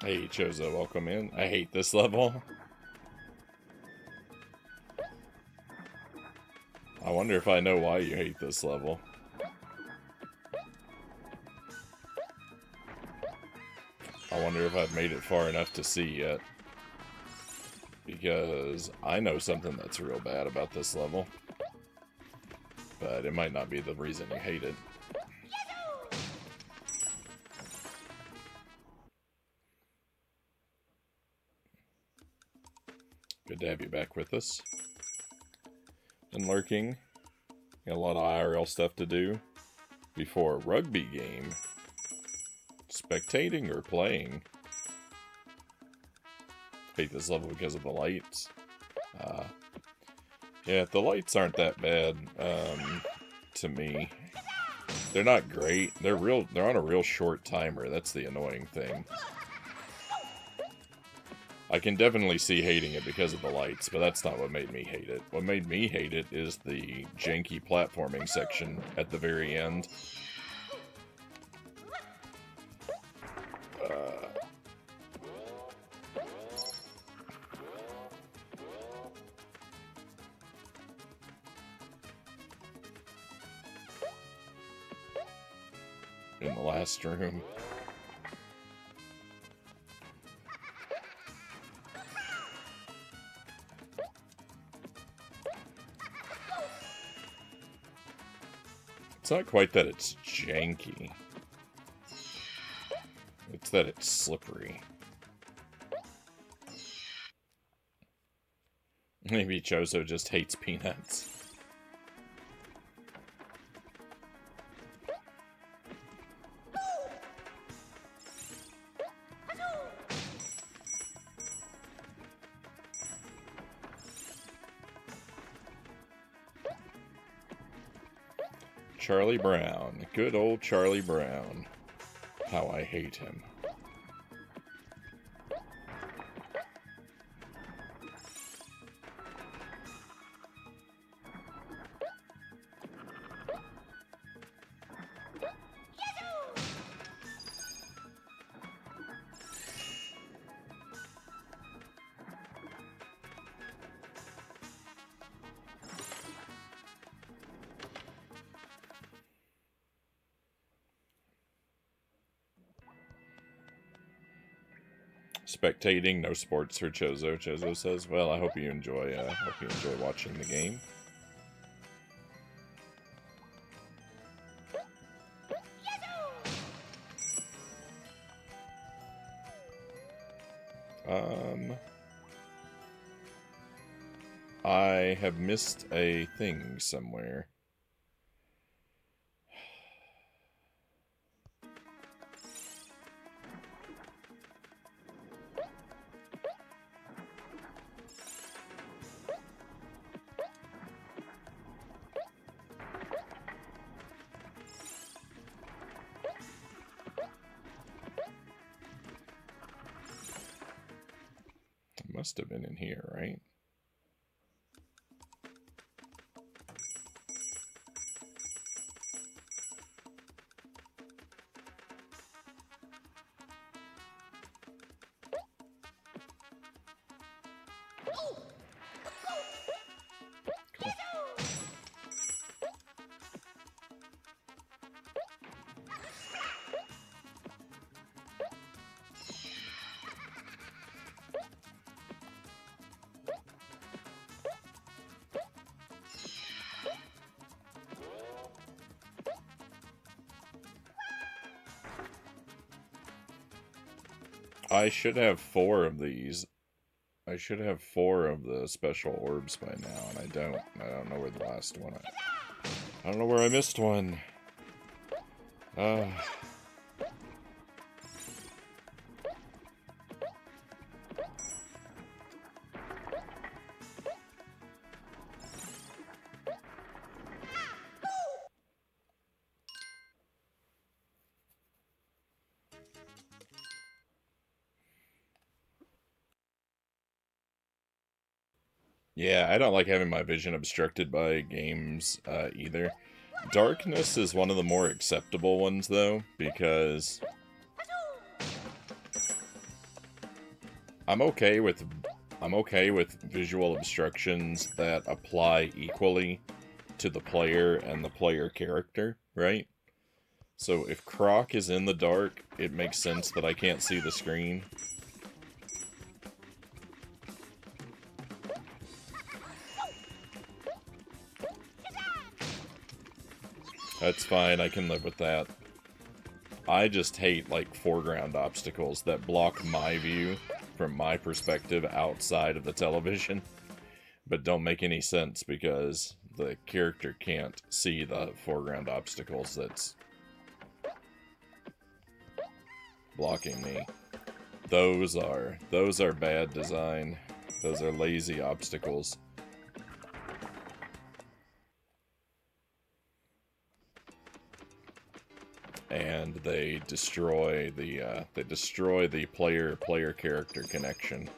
Hey, Chozo, welcome in. I hate this level. I wonder if I know why you hate this level. I wonder if I've made it far enough to see yet. Because I know something that's real bad about this level. But it might not be the reason you hate it. Good to have you back with us. And lurking. Got a lot of IRL stuff to do before a rugby game. Spectating or playing. Hate this level because of the lights. Yeah, the lights aren't that bad to me. They're not great. They're on a real short timer. That's the annoying thing. I can definitely see hating it because of the lights, but that's not what made me hate it. What made me hate it is the janky platforming section at the very end. In the last room. It's not quite that it's janky. It's that it's slippery. Maybe Chozo just hates peanuts. Charlie Brown. Good old Charlie Brown. How I hate him. Spectating, no sports for Chozo. Chozo says, "Well, I hope you enjoy watching the game." I have missed a thing somewhere. Must have been in here, right? I should have 4 of these. I should have 4 of the special orbs by now, and I don't. I don't know where the last one is. I don't know where I missed one. Yeah, I don't like having my vision obstructed by games either. Darkness is one of the more acceptable ones, though, because I'm okay with visual obstructions that apply equally to the player and the player character, right? So if Croc is in the dark, it makes sense that I can't see the screen. That's fine, I can live with that. I just hate, like, foreground obstacles that block my view from my perspective outside of the television, but don't make any sense because the character can't see the foreground obstacles that's blocking me. Those are bad design. Those are lazy obstacles. And they destroy the player character connection.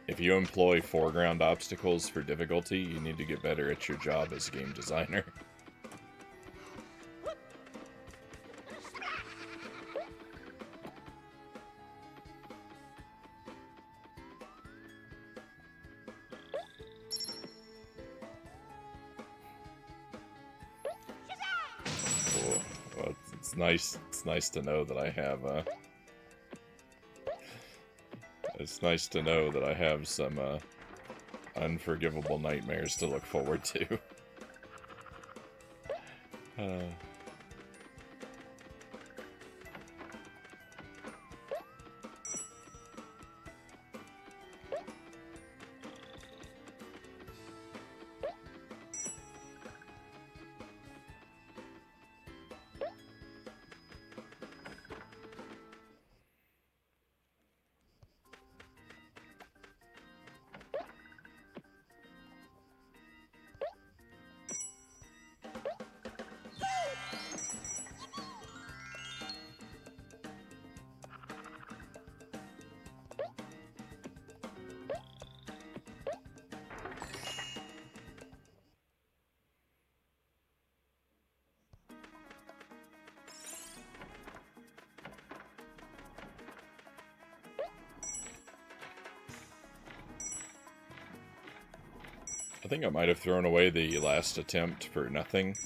If you employ foreground obstacles for difficulty, you need to get better at your job as a game designer. Cool. Well, it's nice. It's nice to know that I have. It's nice to know that I have some unforgivable nightmares to look forward to. I think I might have thrown away the last attempt for nothing,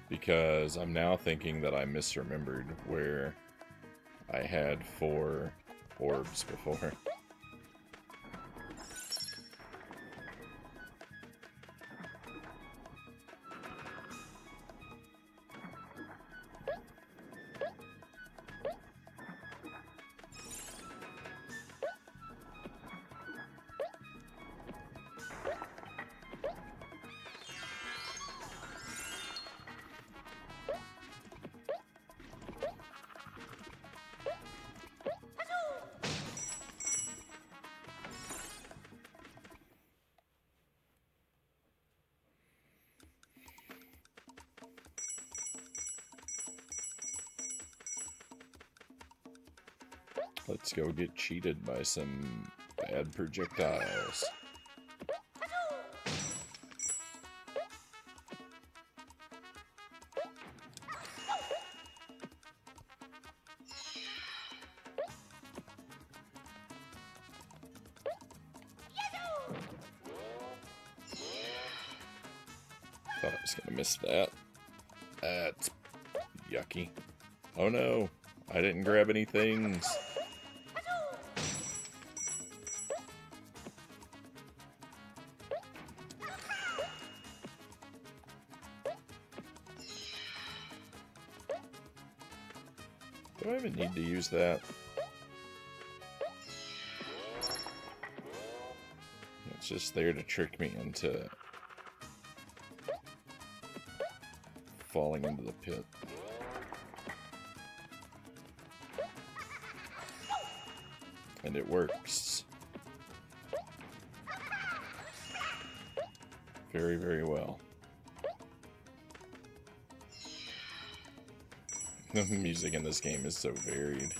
because I'm now thinking that I misremembered where I had 4 orbs before. Let's go get cheated by some bad projectiles. Thought I was gonna miss that. That's yucky. Oh no, I didn't grab any things. Do I even need to use that? It's just there to trick me into falling into the pit. And it works. Very, very well. The music in this game is so varied.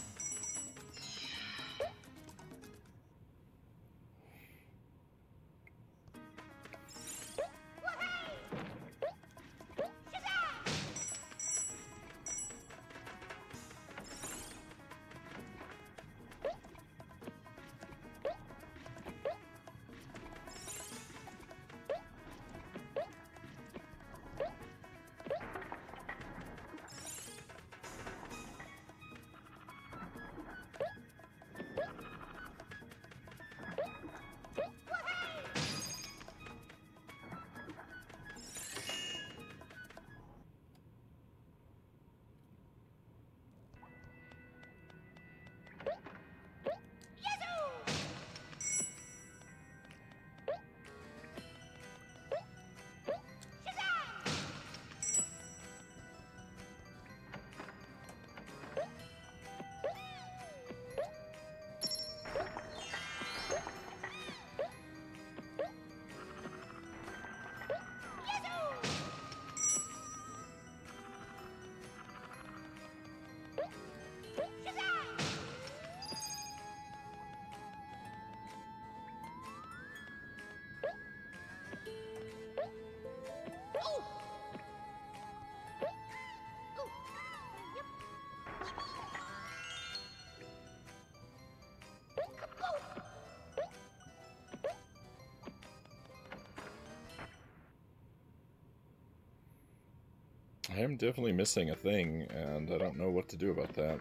I am definitely missing a thing, and I don't know what to do about that.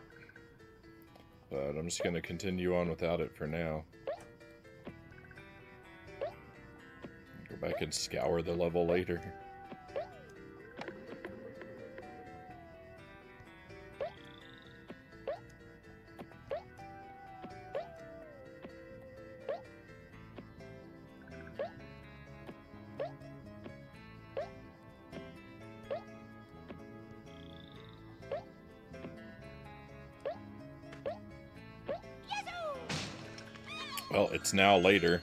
But I'm just going to continue on without it for now. Go back and scour the level later. Well, it's now later.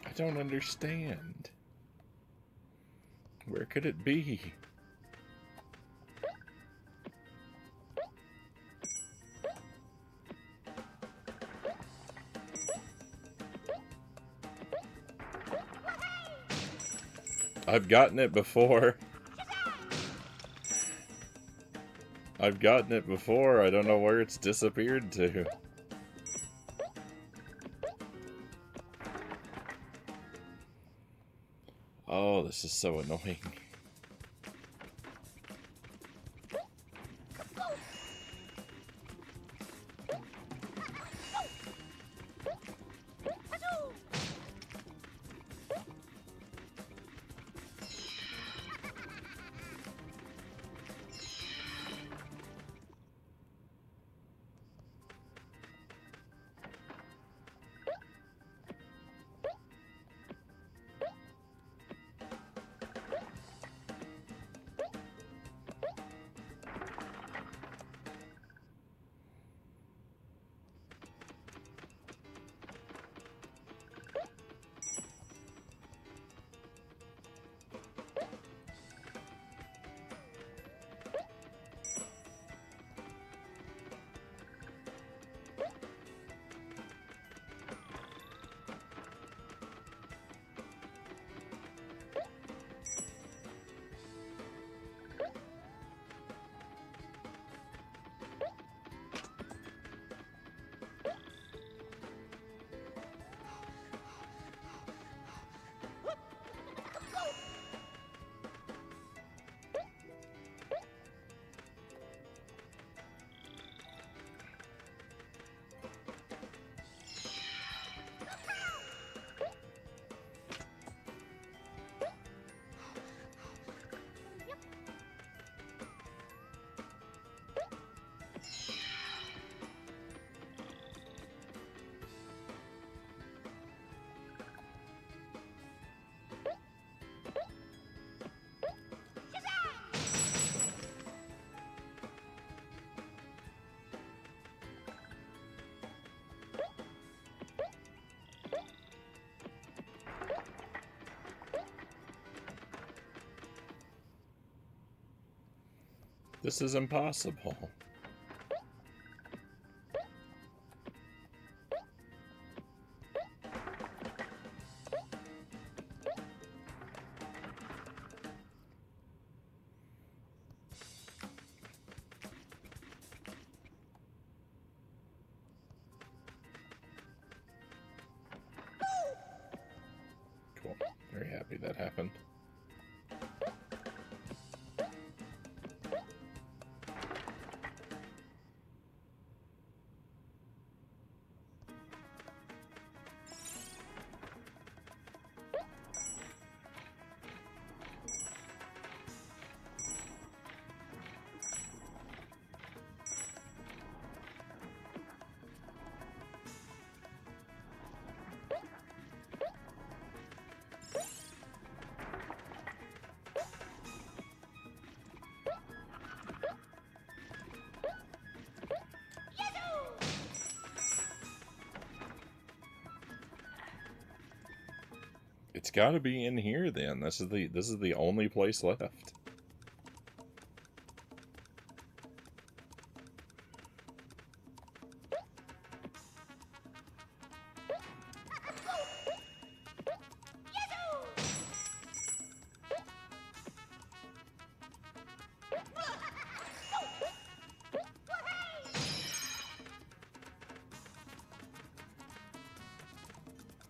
I don't understand. Where could it be? I've gotten it before. I've gotten it before. I don't know where it's disappeared to. Oh, this is so annoying. This is impossible. Cool. Very happy that happened. It's got to be in here then. This is the only place left.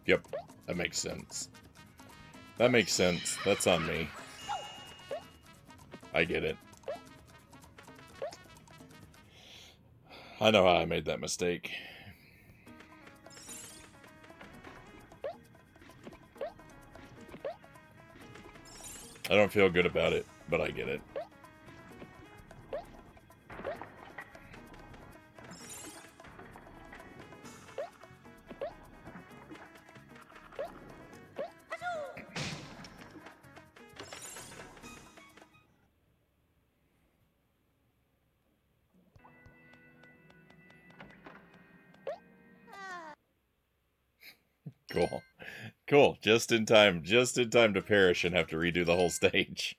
Yep, that makes sense. That makes sense. That's on me. I get it. I know how I made that mistake. I don't feel good about it, but I get it. Cool. Cool. Just in time to perish and have to redo the whole stage.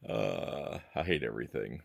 I hate everything.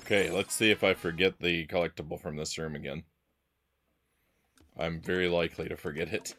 Okay, let's see if I forget the collectible from this room again. I'm very likely to forget it.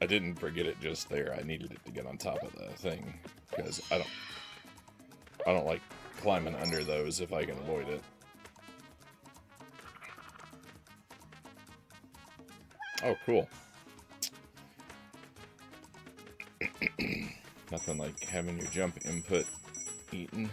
I didn't forget it just there. I needed it to get on top of the thing because I don't like climbing under those if I can avoid it. Oh, cool. Nothing like having your jump input eaten.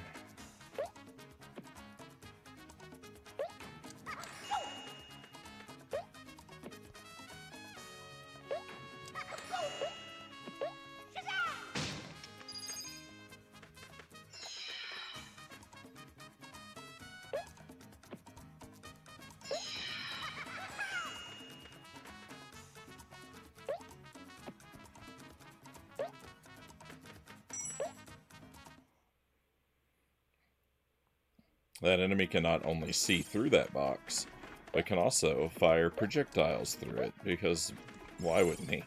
That enemy can not only see through that box, but can also fire projectiles through it, because why wouldn't he?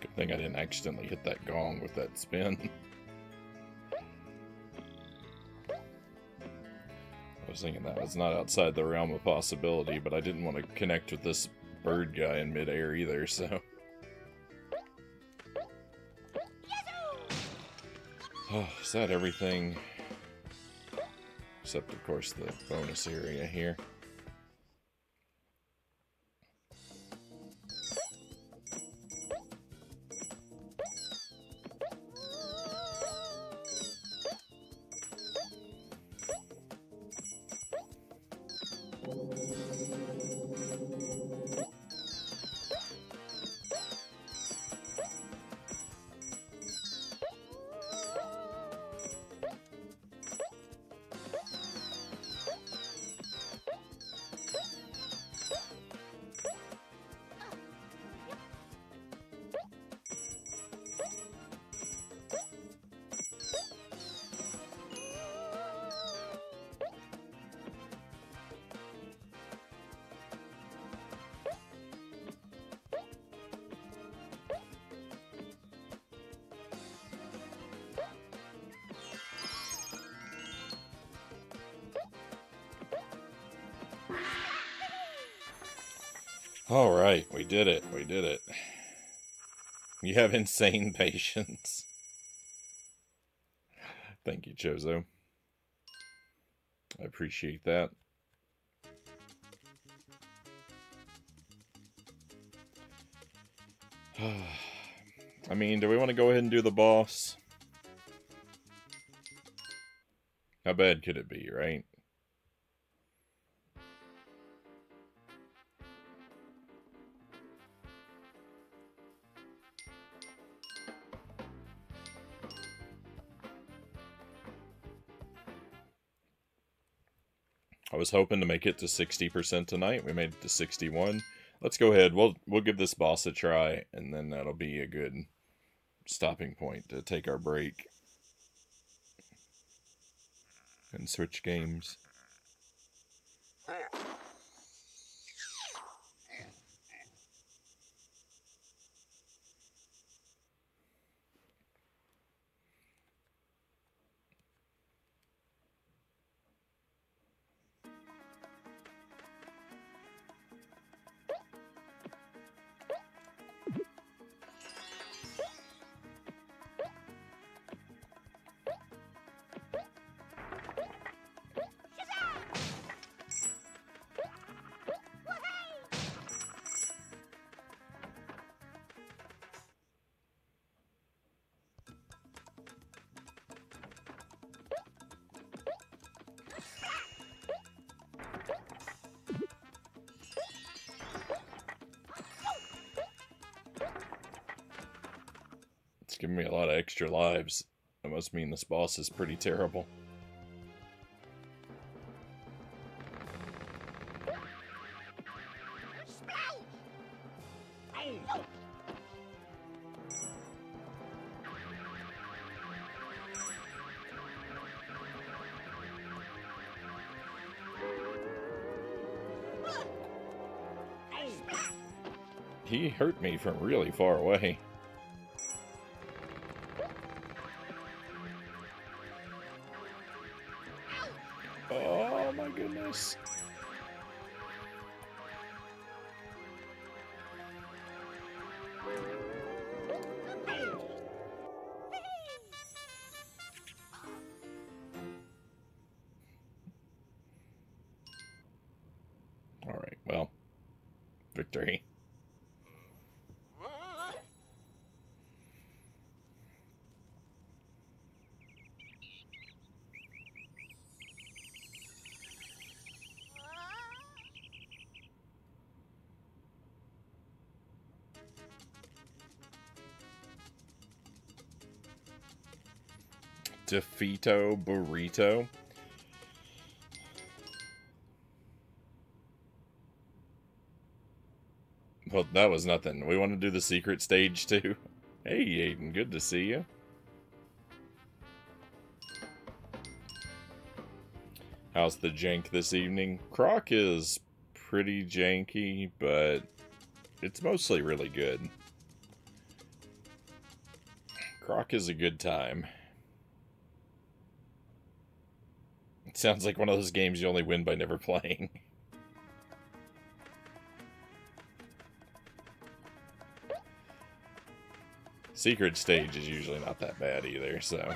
Good thing I didn't accidentally hit that gong with that spin. I was thinking that was not outside the realm of possibility, but I didn't want to connect with this bird guy in midair either, so... Oh, is that everything? Except, of course, the bonus area here. Alright, we did it. We did it. You have insane patience. Thank you, Chozo. I appreciate that. I mean, do we want to go ahead and do the boss? How bad could it be, right? I was hoping to make it to 60% tonight. We made it to 61. Let's go ahead. We'll give this boss a try, and then that'll be a good stopping point to take our break and switch games. It's giving me a lot of extra lives. That must mean this boss is pretty terrible. He hurt me from really far away. Oh my goodness. All right, well, victory. Defeato Burrito. Well, that was nothing. We want to do the secret stage too. Hey, Aiden, good to see you. How's the jank this evening? Croc is pretty janky, but it's mostly really good. Croc is a good time. It sounds like one of those games you only win by never playing. Secret stage is usually not that bad either, so...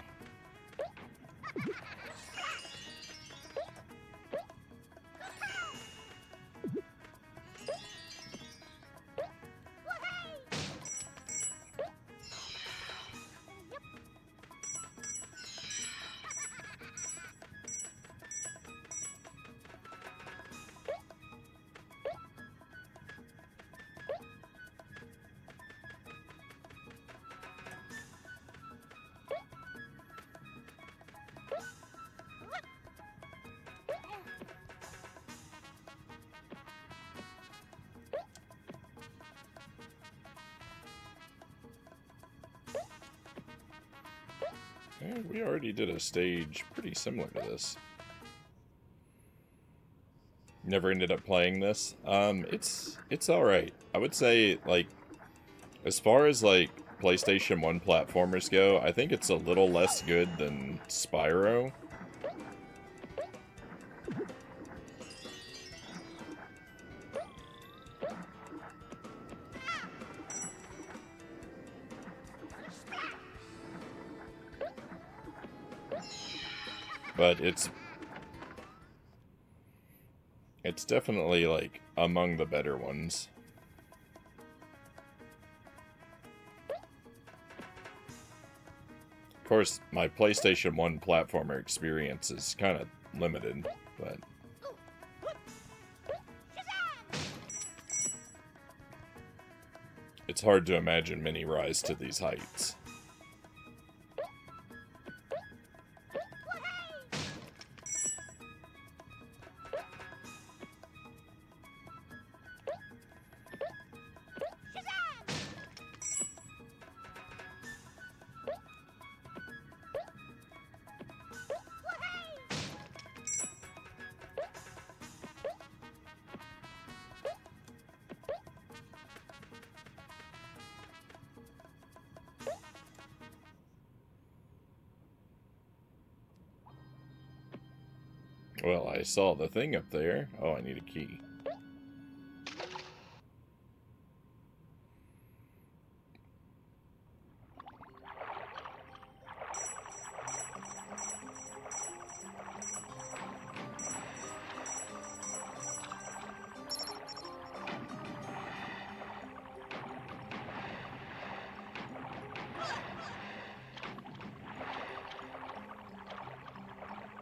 Yeah, we already did a stage pretty similar to this. Never ended up playing this. It's alright. I would say, like, as far as, like, PlayStation 1 platformers go, I think it's a little less good than Spyro. But it's definitely, like, among the better ones. Of course, my PlayStation 1 platformer experience is kind of limited, but... it's hard to imagine many rise to these heights. Well, I saw the thing up there. Oh, I need a key.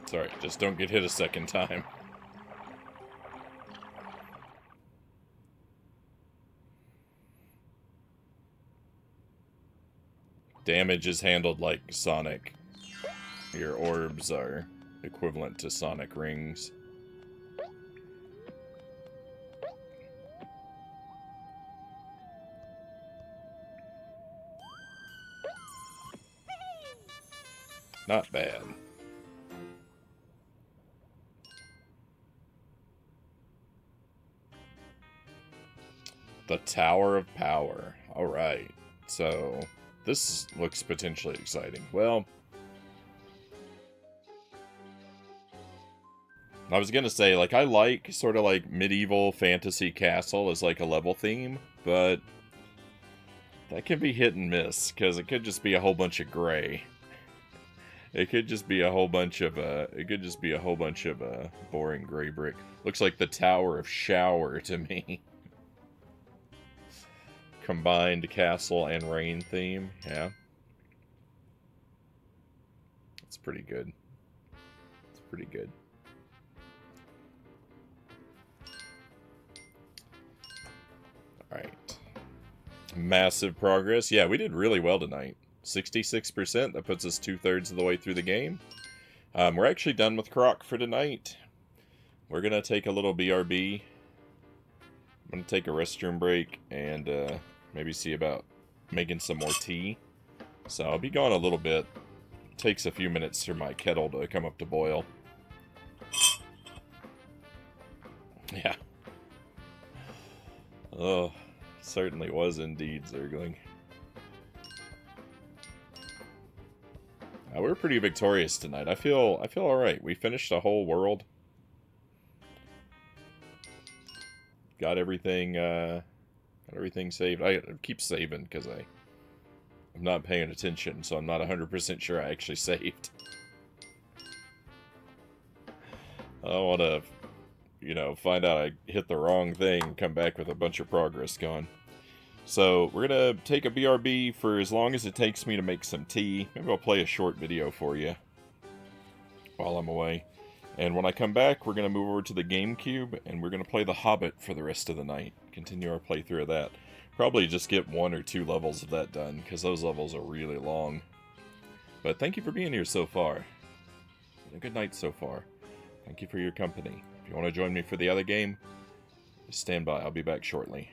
Sorry, just don't get hit a second time. Damage is handled like Sonic. Your orbs are equivalent to Sonic rings. Not bad. The Tower of Power. Alright. So, this looks potentially exciting. Well, I was gonna say, like, I like sort of like medieval fantasy castle as like a level theme, but that can be hit and miss, because it could just be a whole bunch of gray. It could just be a whole bunch of, boring gray brick. Looks like the Tower of Shower to me. Combined castle and rain theme, yeah. It's pretty good. It's pretty good. Alright. Massive progress. Yeah, we did really well tonight. 66%. That puts us 2/3 of the way through the game. We're actually done with Croc for tonight. We're going to take a little BRB. I'm going to take a restroom break and maybe see about making some more tea. So I'll be gone a little bit. It takes a few minutes for my kettle to come up to boil. Yeah. Oh, certainly was indeed Zergling. We were pretty victorious tonight. I feel all right. We finished a whole world. Got everything saved. I keep saving because I'm not paying attention, so I'm not 100% sure I actually saved. I don't want to, find out I hit the wrong thing and come back with a bunch of progress gone. So, we're going to take a BRB for as long as it takes me to make some tea. Maybe I'll play a short video for you while I'm away. And when I come back, we're going to move over to the GameCube, and we're going to play The Hobbit for the rest of the night. Continue our playthrough of that. Probably just get 1 or 2 levels of that done, because those levels are really long. But thank you for being here so far. A good night so far. Thank you for your company. If you want to join me for the other game, just stand by. I'll be back shortly.